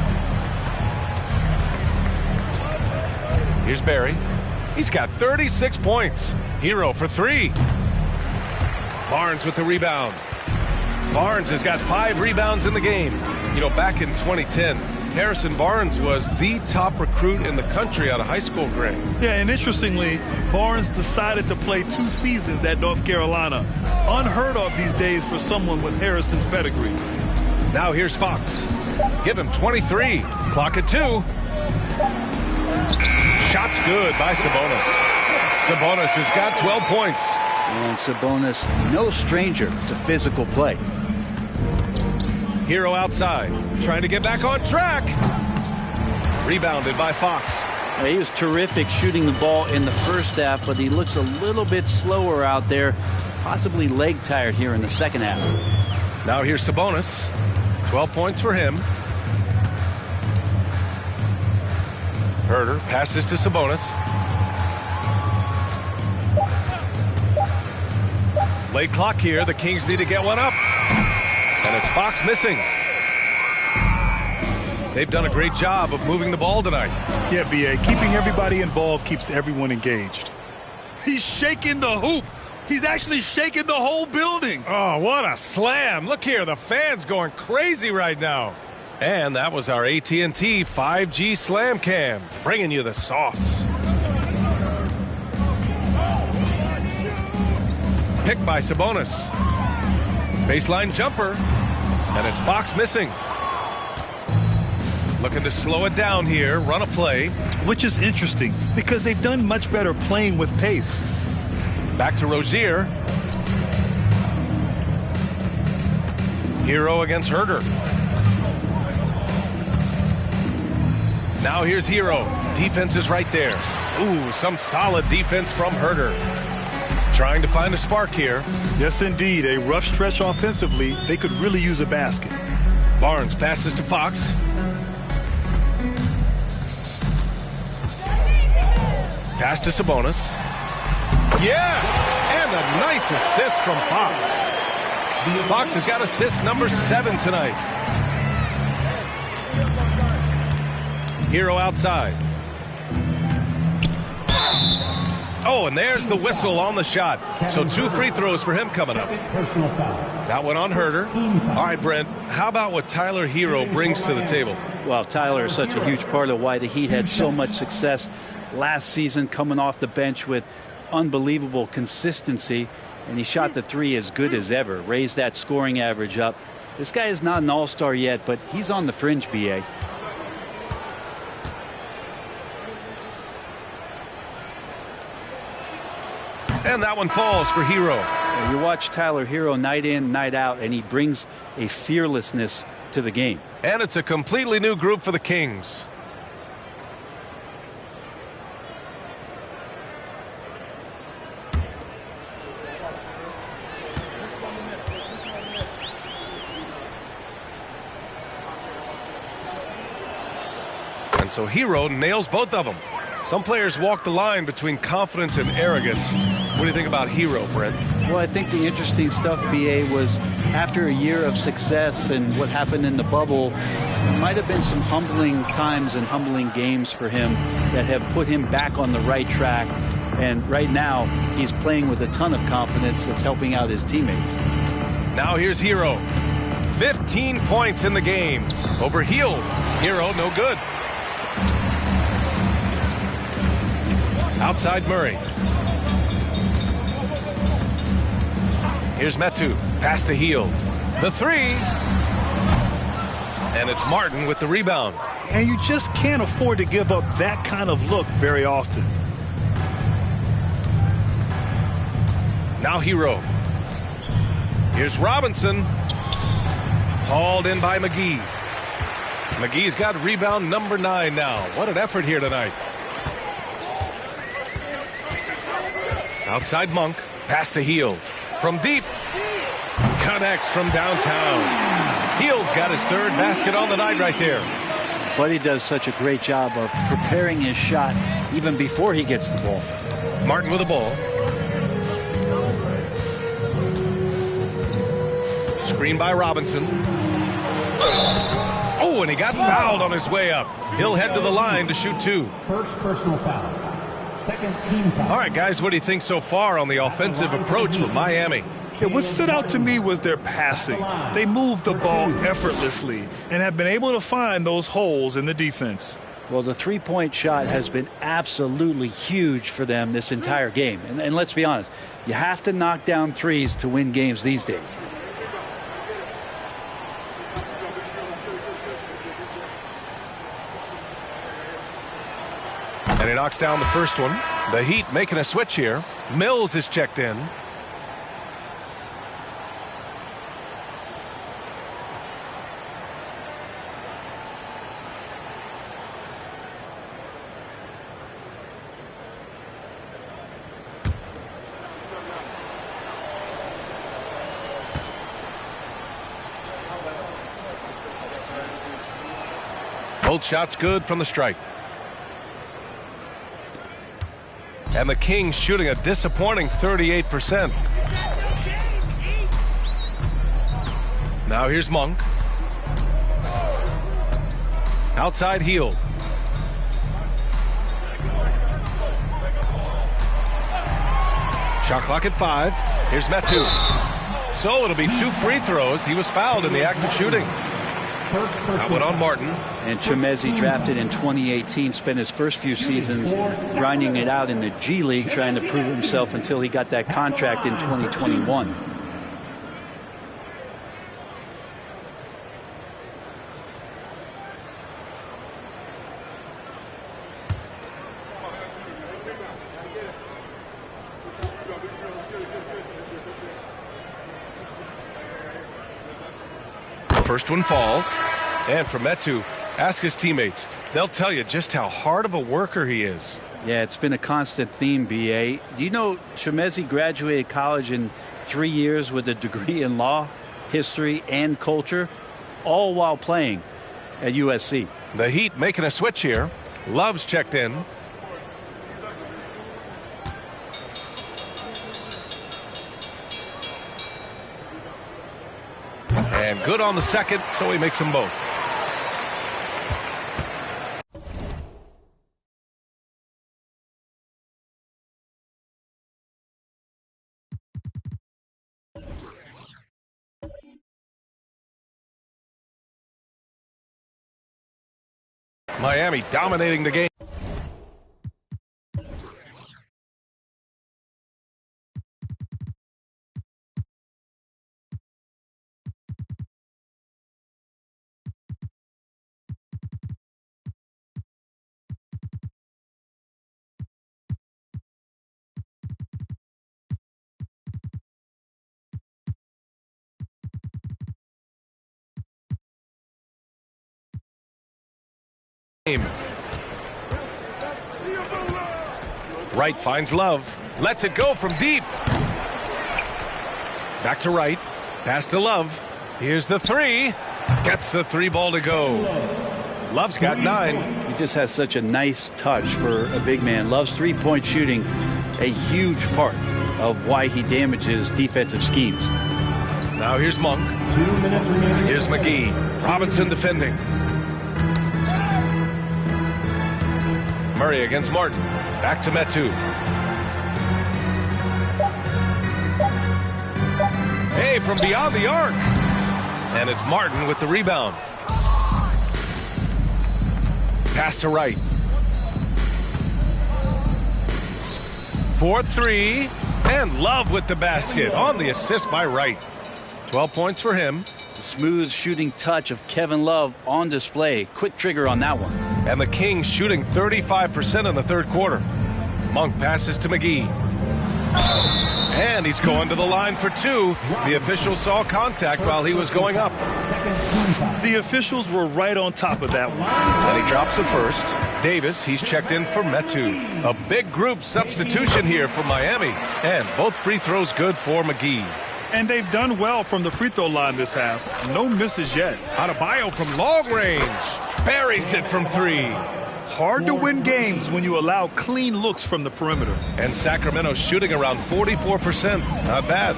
Here's Barry. He's got 36 points. Hero for 3. Barnes with the rebound. Barnes has got 5 rebounds in the game. You know, back in 2010, Harrison Barnes was the top recruit in the country out of high school grade. Yeah, and interestingly, Barnes decided to play 2 seasons at North Carolina. Unheard of these days for someone with Harrison's pedigree. Now here's Fox. Give him 23. Clock at 2. Shot's good by Sabonis. Sabonis has got 12 points. And Sabonis, no stranger to physical play. Hero outside, trying to get back on track. Rebounded by Fox. He was terrific shooting the ball in the first half, but he looks a little bit slower out there. possibly leg tired here in the second half. Now here's Sabonis. 12 points for him. Herder passes to Sabonis. Late clock here. The Kings need to get one up. And it's Fox missing. They've done a great job of moving the ball tonight. Yeah, B.A. Keeping everybody involved keeps everyone engaged. He's shaking the hoop. He's actually shaking the whole building. Oh, what a slam. Look here. The fans going crazy right now. And that was our AT&T 5G Slam Cam, bringing you the sauce. Picked by Sabonis. Baseline jumper. And it's Fox missing. Looking to slow it down here, run a play. Which is interesting because they've done much better playing with pace. Back to Rozier. Hero against Herder. Now here's Hero. Defense is right there. Ooh, some solid defense from Herder. Trying to find a spark here. Yes, indeed. A rough stretch offensively. They could really use a basket. Barnes passes to Fox. Pass to Sabonis. Yes! And a nice assist from Fox. Fox has got assist number 7 tonight. Hero outside. Oh, and there's the whistle on the shot. So 2 free throws for him coming up. That one on Herder. All right, Brent, how about what Tyler Hero brings to the table? Well, Tyler is such a huge part of why the Heat had so much success last season, coming off the bench with unbelievable consistency, and he shot the 3 as good as ever, raised that scoring average up. This guy is not an all-star yet, but he's on the fringe, B.A. And that one falls for Hero. You watch Tyler Hero night in, night out, and he brings a fearlessness to the game. And it's a completely new group for the Kings. And so Hero nails both of them. Some players walk the line between confidence and arrogance. What do you think about Hero, Brent? Well, I think the interesting stuff, B.A., was after a year of success and what happened in the bubble, there might have been some humbling times and humbling games for him that have put him back on the right track. And right now, he's playing with a ton of confidence that's helping out his teammates. Now here's Hero. 15 points in the game. Over Hield. Hero, no good. Outside Murray. Here's Metu. Pass to Hield. The 3. And it's Martin with the rebound. And you just can't afford to give up that kind of look very often. Now Hero. Here's Robinson. Hauled in by McGee. McGee's got rebound number 9 now. What an effort here tonight. Outside Monk. Pass to Hield. From deep. Connects from downtown. Hield's got his 3rd basket on the night right there. Buddy does such a great job of preparing his shot even before he gets the ball. Martin with the ball. Screen by Robinson. Oh, and he got fouled on his way up. He'll head to the line to shoot 2. First personal foul. Second team foul. All right, guys, what do you think so far on the offensive approach with Miami? Yeah, what stood out to me was their passing. They moved the ball effortlessly and have been able to find those holes in the defense. Well, the three-point shot has been absolutely huge for them this entire game. And let's be honest, you have to knock down threes to win games these days. And he knocks down the first one. The Heat making a switch here. Mills is checked in. Both shots good from the strike. And the Kings shooting a disappointing 38%. Now here's Monk. Outside Hield. Shot clock at 5. Here's Metu. So it'll be 2 free throws. He was fouled in the act of shooting. That one on Martin. And Chemezi, drafted in 2018, spent his first few seasons grinding it out in the G League, trying to prove himself until he got that contract in 2021. First one falls. And for Metu, ask his teammates. They'll tell you just how hard of a worker he is. Yeah, it's been a constant theme, B.A. Do you know Chemezi graduated college in 3 years with a degree in law, history, and culture, all while playing at USC? The Heat making a switch here. Love's checked in. And good on the second, so he makes them both. Miami dominating the game. Wright finds Love. Lets it go from deep. Back to Wright. Pass to Love. Here's the 3. Gets the 3 ball to go. Love's got 9. He just has such a nice touch for a big man. Love's three-point shooting, a huge part of why he damages defensive schemes. Now here's Monk. 2 minutes remaining. Here's McGee. Robinson defending. Murray against Martin. Back to Metu. Hey, from beyond the arc. And it's Martin with the rebound. Pass to Wright. 4-3. And Love with the basket on the assist by Wright. 12 points for him. The smooth shooting touch of Kevin Love on display. Quick trigger on that one. And the Kings shooting 35% in the third quarter. Monk passes to McGee. And he's going to the line for 2. The official saw contact while he was going up. The officials were right on top of that one. And he drops the first. Davis, he's checked in for Metu. A big group substitution here for Miami. And both free throws good for McGee. And they've done well from the free throw line this half. No misses yet. Adebayo from long range. Buries it from 3. Hard to win games when you allow clean looks from the perimeter. And Sacramento shooting around 44%. Not bad.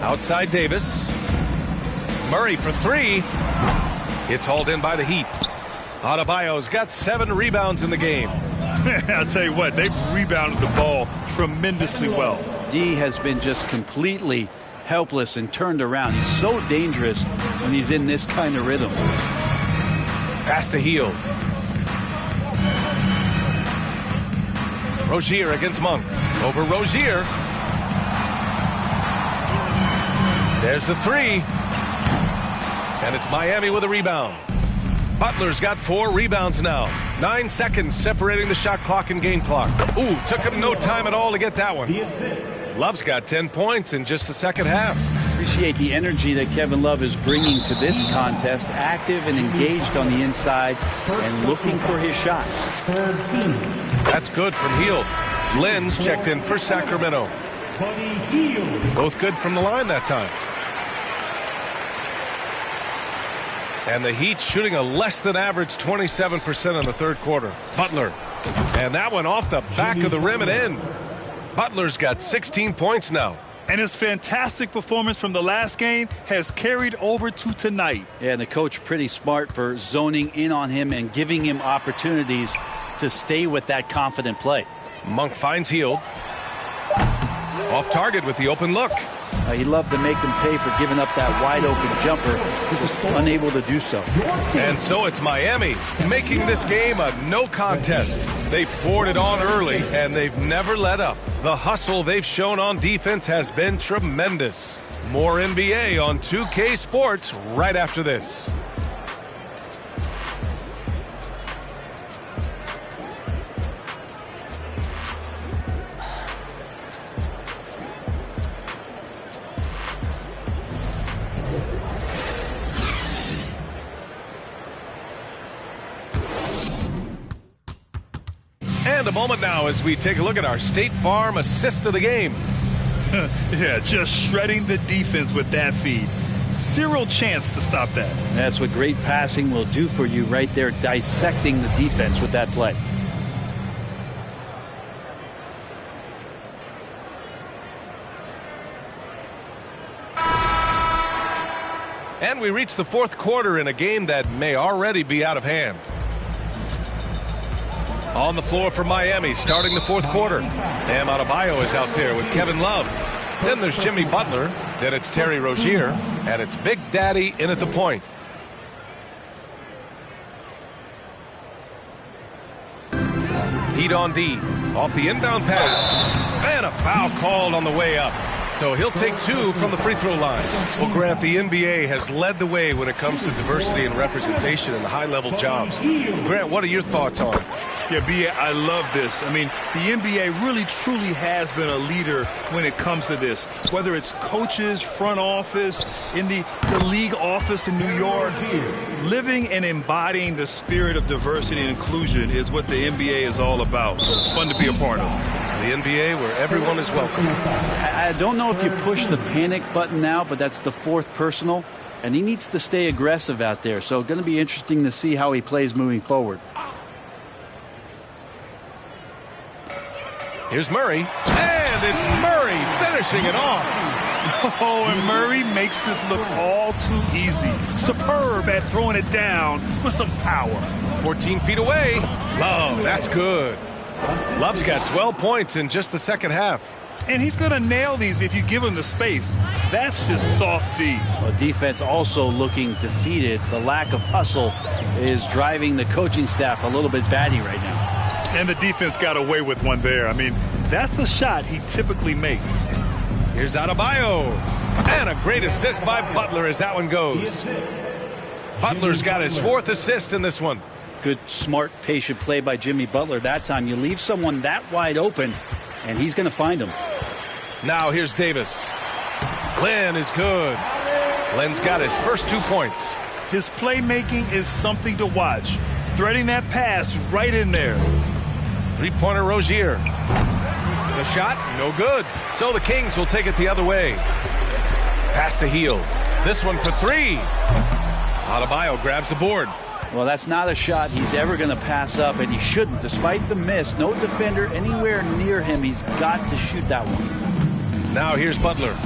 Outside Davis. Murray for 3. It's hauled in by the Heat. Adebayo's got 7 rebounds in the game. I'll tell you what, they've rebounded the ball tremendously well. D has been just completely helpless and turned around. He's so dangerous when he's in this kind of rhythm. Pass to Hield. Rozier against Monk. Over Rozier. There's the 3. And it's Miami with a rebound. Butler's got 4 rebounds now. 9 seconds separating the shot clock and game clock. Ooh, took him no time at all to get that one. Love's got 10 points in just the second half. Appreciate the energy that Kevin Love is bringing to this contest. Active and engaged on the inside and looking for his shot. That's good from Hield. Lynn's checked in for Sacramento. Both good from the line that time. And the Heat shooting a less than average 27% in the third quarter. Butler. And that one off the back of the rim and in. Butler's got 16 points now. And his fantastic performance from the last game has carried over to tonight. Yeah, and the coach pretty smart for zoning in on him and giving him opportunities to stay with that confident play. Monk finds Hield. Off target with the open look. He loved to make them pay for giving up that wide open jumper. Just unable to do so. And so it's Miami making this game a no contest. They poured it on early and they've never let up. The hustle they've shown on defense has been tremendous. More NBA on 2K Sports right after this. And a moment now as we take a look at our State Farm assist of the game. Yeah, just shredding the defense with that feed. Zero chance to stop that. That's what great passing will do for you right there, dissecting the defense with that play. And we reach the fourth quarter in a game that may already be out of hand. On the floor for Miami, starting the fourth quarter. Bam Adebayo is out there with Kevin Love. Then there's Jimmy Butler. Then it's Terry Rozier. And it's Big Daddy in at the point. Heat on D. Off the inbound pass. And a foul called on the way up. So he'll take two from the free throw line. Well, Grant, the NBA has led the way when it comes to diversity and representation in the high-level jobs. Grant, what are your thoughts on it? Yeah, B.A., I love this. I mean, the NBA really, truly has been a leader when it comes to this. Whether it's coaches, front office, in the league office in New York, living and embodying the spirit of diversity and inclusion is what the NBA is all about. So it's fun to be a part of. The NBA where everyone is welcome. I don't know if you push the panic button now, but that's the fourth personal, and he needs to stay aggressive out there. So going to be interesting to see how he plays moving forward. Here's Murray, and it's Murray finishing it off. Oh, and Murray makes this look all too easy. Superb at throwing it down with some power. 14 feet away. Love, that's good. Love's got 12 points in just the second half. And he's going to nail these if you give him the space. That's just soft D. Well, defense also looking defeated. The lack of hustle is driving the coaching staff a little bit batty right now. And the defense got away with one there. I mean, that's a shot he typically makes. Here's Adebayo. And a great assist by Butler as that one goes. Butler's got his fourth assist in this one. Good, smart, patient play by Jimmy Butler. That time you leave someone that wide open, and he's going to find him. Now here's Davis. Glenn is good. Glenn's got his first 2 points. His playmaking is something to watch. Threading that pass right in there. Three-pointer Rozier. The shot, no good. So the Kings will take it the other way. Pass to Hield. This one for three. Adebayo grabs the board. Well, that's not a shot he's ever going to pass up, and he shouldn't. Despite the miss, no defender anywhere near him. He's got to shoot that one. Now here's Butler.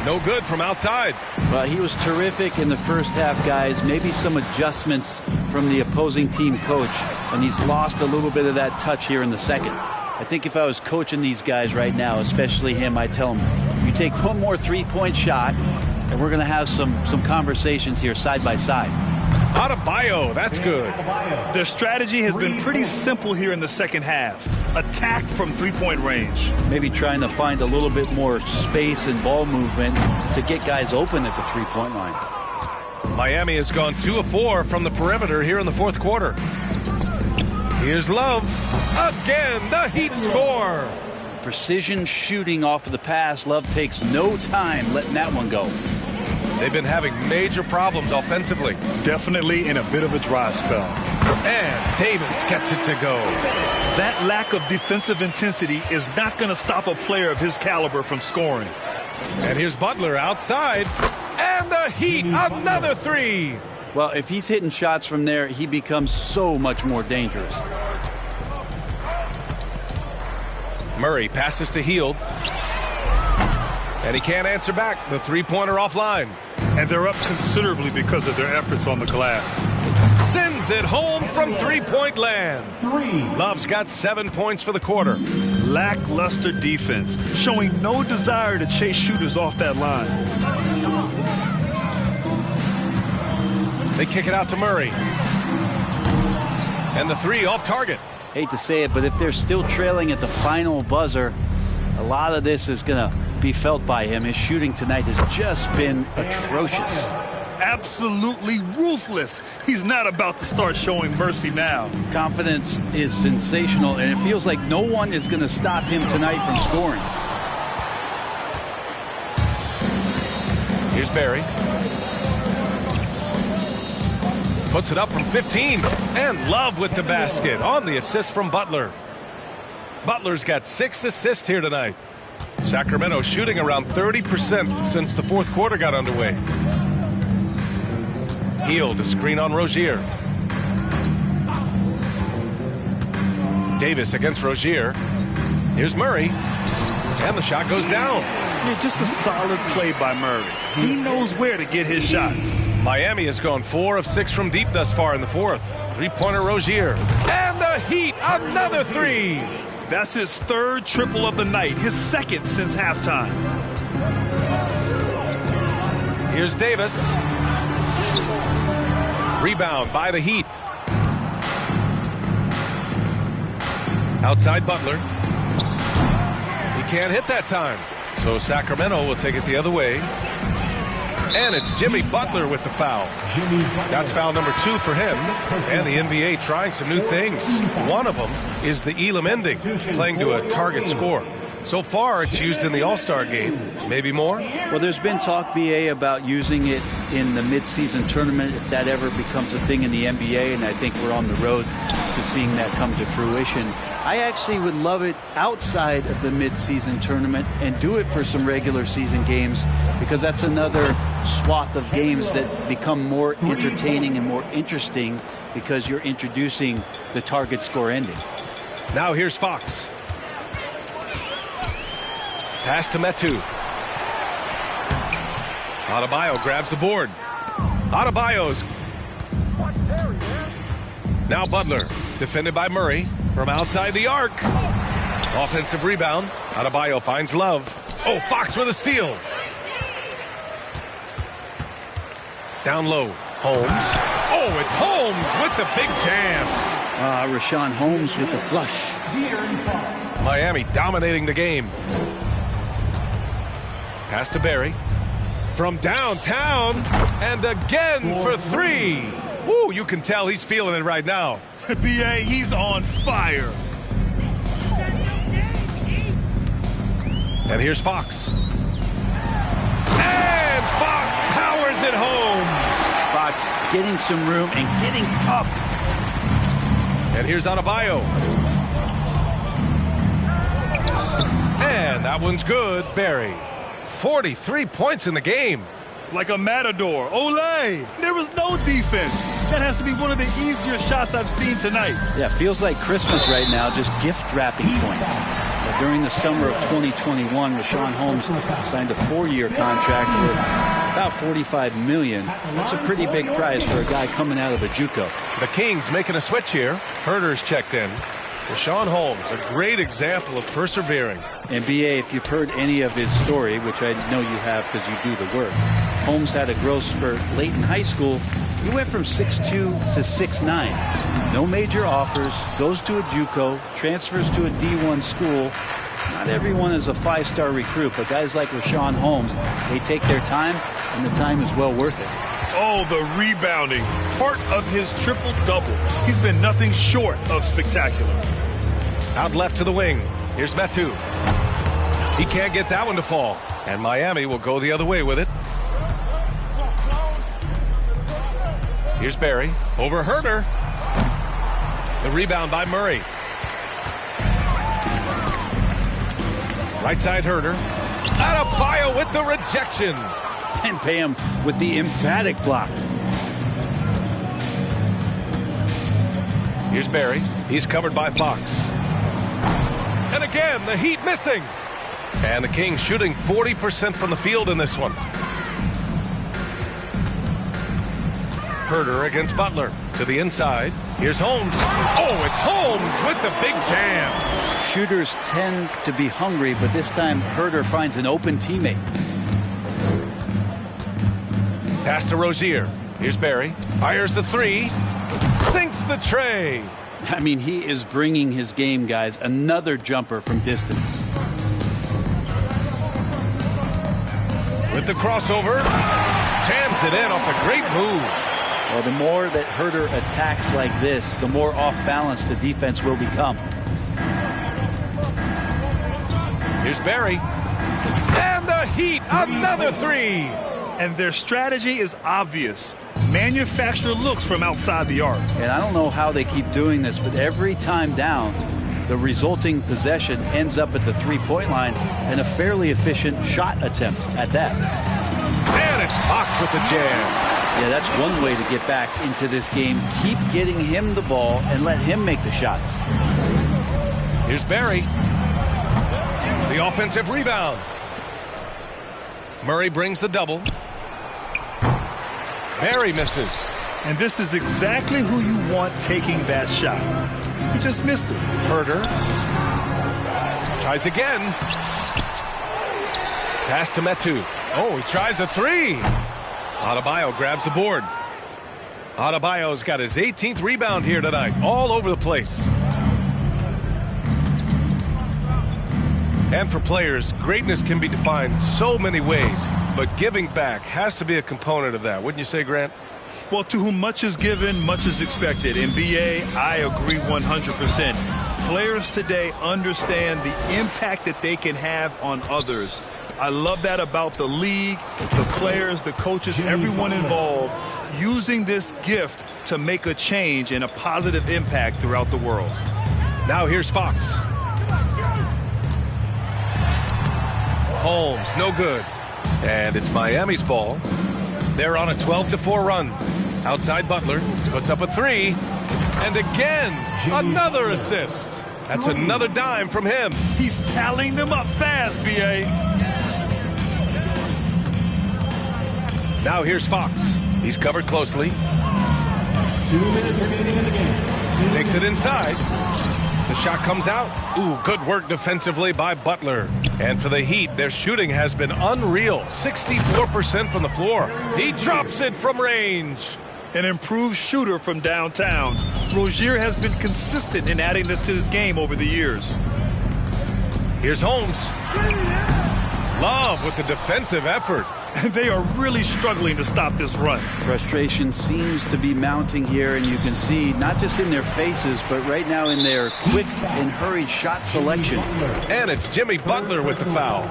No good from outside. Well, he was terrific in the first half, guys. Maybe some adjustments from the opposing team coach, and he's lost a little bit of that touch here in the second. I think if I was coaching these guys right now, especially him, I'd tell him, you take one more three-point shot, and we're going to have some conversations here side by side. Adebayo, that's good. Their strategy has been pretty simple here in the second half. Attack from three-point range. Maybe trying to find a little bit more space and ball movement to get guys open at the three-point line. Miami has gone 2 of 4 from the perimeter here in the fourth quarter. Here's Love. Again, the Heat score. Precision shooting off of the pass. Love takes no time letting that one go. They've been having major problems offensively. Definitely in a bit of a dry spell. And Davis gets it to go. That lack of defensive intensity is not going to stop a player of his caliber from scoring. And here's Butler outside. And the Heat, another three. Well, if he's hitting shots from there, he becomes so much more dangerous. Murray passes to Hield. And he can't answer back. The three-pointer offline. And they're up considerably because of their efforts on the glass. Sends it home from three-point land. Love's got 7 points for the quarter. Lackluster defense, showing no desire to chase shooters off that line. They kick it out to Murray. And the three off target. Hate to say it, but if they're still trailing at the final buzzer, a lot of this is going to be felt by him. His shooting tonight has just been atrocious. Absolutely ruthless. He's not about to start showing mercy now. Confidence is sensational, and it feels like no one is going to stop him tonight from scoring. Here's Barry. Puts it up from 15. And Love with the basket on the assist from Butler. Butler's got 6 assists here tonight. Sacramento shooting around 30% since the fourth quarter got underway. Hield to screen on Rozier. Davis against Rozier. Here's Murray. And the shot goes down. Yeah, just a solid play by Murray. He knows where to get his shots. Miami has gone 4 of 6 from deep thus far in the fourth. Three-pointer Rozier. And the Heat, another three. That's his third triple of the night, his second since halftime. Here's Davis. Rebound by the Heat. Outside Butler. He can't hit that time. So Sacramento will take it the other way. And it's Jimmy Butler with the foul. That's foul number 2 for him. And the NBA trying some new things. One of them is the Elam ending, playing to a target score. So far, it's used in the All-Star game. Maybe more? Well, there's been talk, BA, about using it in the midseason tournament if that ever becomes a thing in the NBA, and I think we're on the road to seeing that come to fruition. I actually would love it outside of the midseason tournament and do it for some regular season games, because that's another swath of games that become more entertaining and more interesting because you're introducing the target score ending. Now here's Fox. Pass to Metu. Adebayo grabs the board. Adebayo's. Now Butler, defended by Murray from outside the arc. Offensive rebound. Adebayo finds Love. Oh, Fox with a steal. Down low. Holmes. Oh, it's Holmes with the big jam. Rashawn Holmes with the flush. Miami dominating the game. Pass to Barry. From downtown. And again for 3. Woo, you can tell he's feeling it right now. BA, he's on fire. And here's Fox. And Fox powers it home. Fox getting some room and getting up. And here's Adebayo. And that one's good. Barry. 43 points in the game. Like a matador. Olay! There was no defense. That has to be one of the easier shots I've seen tonight. Yeah, feels like Christmas right now, just gift wrapping points. During the summer of 2021, Rashawn Holmes signed a 4-year contract worth about $45 million. That's a pretty big prize for a guy coming out of a JUCO. The Kings making a switch here. Herter's checked in. Rashawn Holmes, a great example of persevering. And BA, if you've heard any of his story, which I know you have because you do the work, Holmes had a growth spurt late in high school. He went from 6'2 to 6'9. No major offers, goes to a JUCO, transfers to a D1 school. Not everyone is a 5-star recruit, but guys like Rashawn Holmes, they take their time, and the time is well worth it. Oh, the rebounding. Part of his triple-double. He's been nothing short of spectacular. Out left to the wing. Here's Metu. He can't get that one to fall. And Miami will go the other way with it. Here's Barry. Over Herter. The rebound by Murray. Right side Herter. Adebayo with the rejection. and pay him with the emphatic block. Here's Barry. He's covered by Fox. And again, the Heat missing. And the Kings shooting 40% from the field in this one. Herder against Butler. To the inside. Here's Holmes. Oh, it's Holmes with the big jam. Shooters tend to be hungry, but this time Herder finds an open teammate. Pass to Rozier. Here's Barry. Fires the three. Sinks the tray. I mean, he is bringing his game, guys. Another jumper from distance. With the crossover. Jams it in off a great move. Well, the more that Herder attacks like this, the more off balance the defense will become. Here's Barry. And the Heat, another three. And their strategy is obvious. Manufacture looks from outside the arc. And I don't know how they keep doing this, but every time down, the resulting possession ends up at the three-point line and a fairly efficient shot attempt at that. And it's Fox with the jam. Yeah, that's one way to get back into this game. Keep getting him the ball and let him make the shots. Here's Barry. The offensive rebound. Murray brings the double. Barry misses. And this is exactly who you want taking that shot. He just missed it. Herder. Tries again. Pass to Metu. Oh, he tries a three. Adebayo grabs the board. Adebayo's got his 18th rebound here tonight. All over the place. And for players, greatness can be defined so many ways, but giving back has to be a component of that. Wouldn't you say, Grant? Well, to whom much is given, much is expected. In BA, I agree 100%. Players today understand the impact that they can have on others. I love that about the league, the players, the coaches, everyone involved, using this gift to make a change and a positive impact throughout the world. Now here's Fox. Holmes, no good. And it's Miami's ball. They're on a 12-4 run. Outside Butler, puts up a three. And again, another assist. That's another dime from him. He's tallying them up fast, B.A. Now here's Fox. He's covered closely. 2 minutes remaining in the game. Takes it inside. The shot comes out. Ooh, good work defensively by Butler. And for the Heat, their shooting has been unreal. 64% from the floor. He drops it from range. An improved shooter from downtown. Rozier has been consistent in adding this to his game over the years. Here's Holmes. Love with the defensive effort. And they are really struggling to stop this run. Frustration seems to be mounting here, and you can see not just in their faces, but right now in their quick and hurried shot selection. And it's Jimmy Butler with the foul.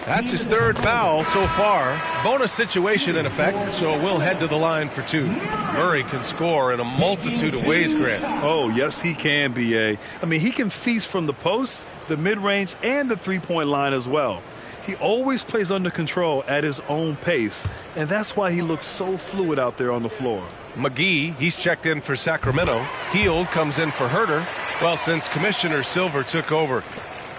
That's his third foul so far. Bonus situation in effect, so we'll head to the line for two. Murray can score in a multitude of ways, Grant. Oh, yes, he can, B.A. I mean, he can feast from the post, the mid-range, and the three-point line as well. He always plays under control at his own pace, and that's why he looks so fluid out there on the floor. McGee, he's checked in for Sacramento. Hield comes in for Herder. Well, since Commissioner Silver took over,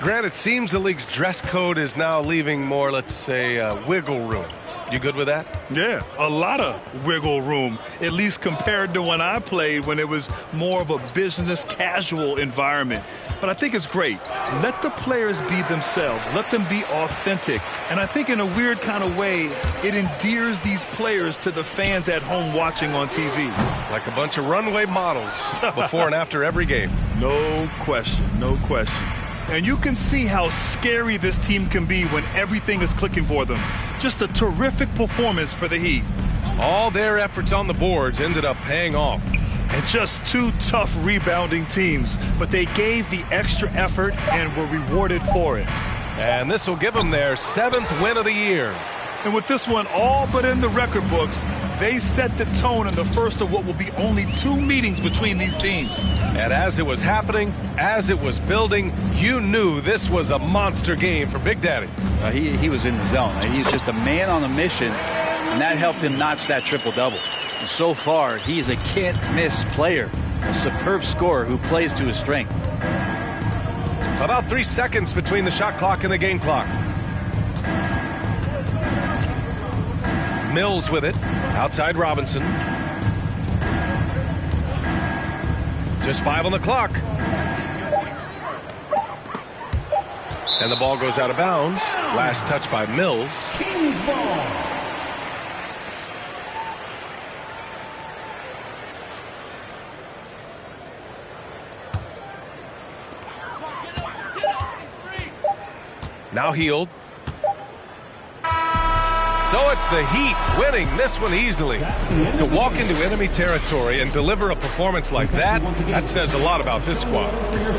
Grant, it seems the league's dress code is now leaving more, let's say, wiggle room. You good with that? Yeah, a lot of wiggle room, at least compared to when I played, when it was more of a business casual environment. But I think it's great. Let the players be themselves. Let them be authentic. And I think in a weird kind of way, it endears these players to the fans at home watching on TV. Like a bunch of runway models before and after every game. No question, no question. And you can see how scary this team can be when everything is clicking for them. Just a terrific performance for the Heat. All their efforts on the boards ended up paying off. And just two tough rebounding teams, but they gave the extra effort and were rewarded for it. And this will give them their 7th win of the year. And with this one all but in the record books, they set the tone in the first of what will be only 2 meetings between these teams. And as it was happening, as it was building, you knew this was a monster game for Big Daddy. He was in the zone. He's just a man on a mission, and that helped him notch that triple-double. And so far, he's a can't-miss player, a superb scorer who plays to his strength. About 3 seconds between the shot clock and the game clock. Mills with it, outside Robinson. Just 5 on the clock. And the ball goes out of bounds. Last touch by Mills. King's ball. Now Heald. So it's the Heat winning this one easily. To walk into enemy territory and deliver a performance like that, that says a lot about this squad.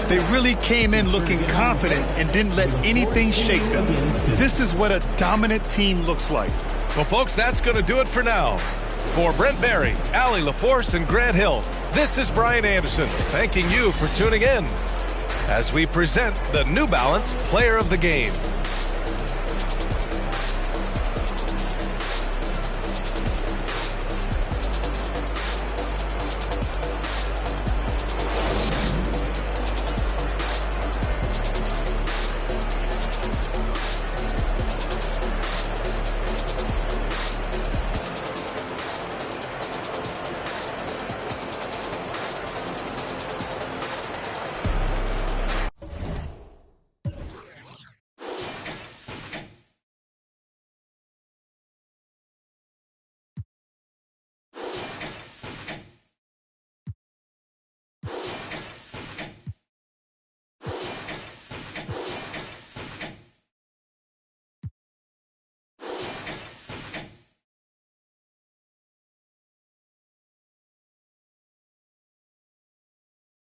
They really came in looking confident and didn't let anything shake them. This is what a dominant team looks like. Well, folks, that's going to do it for now. For Brent Barry, Allie LaForce, and Grant Hill, this is Brian Anderson thanking you for tuning in as we present the New Balance Player of the Game.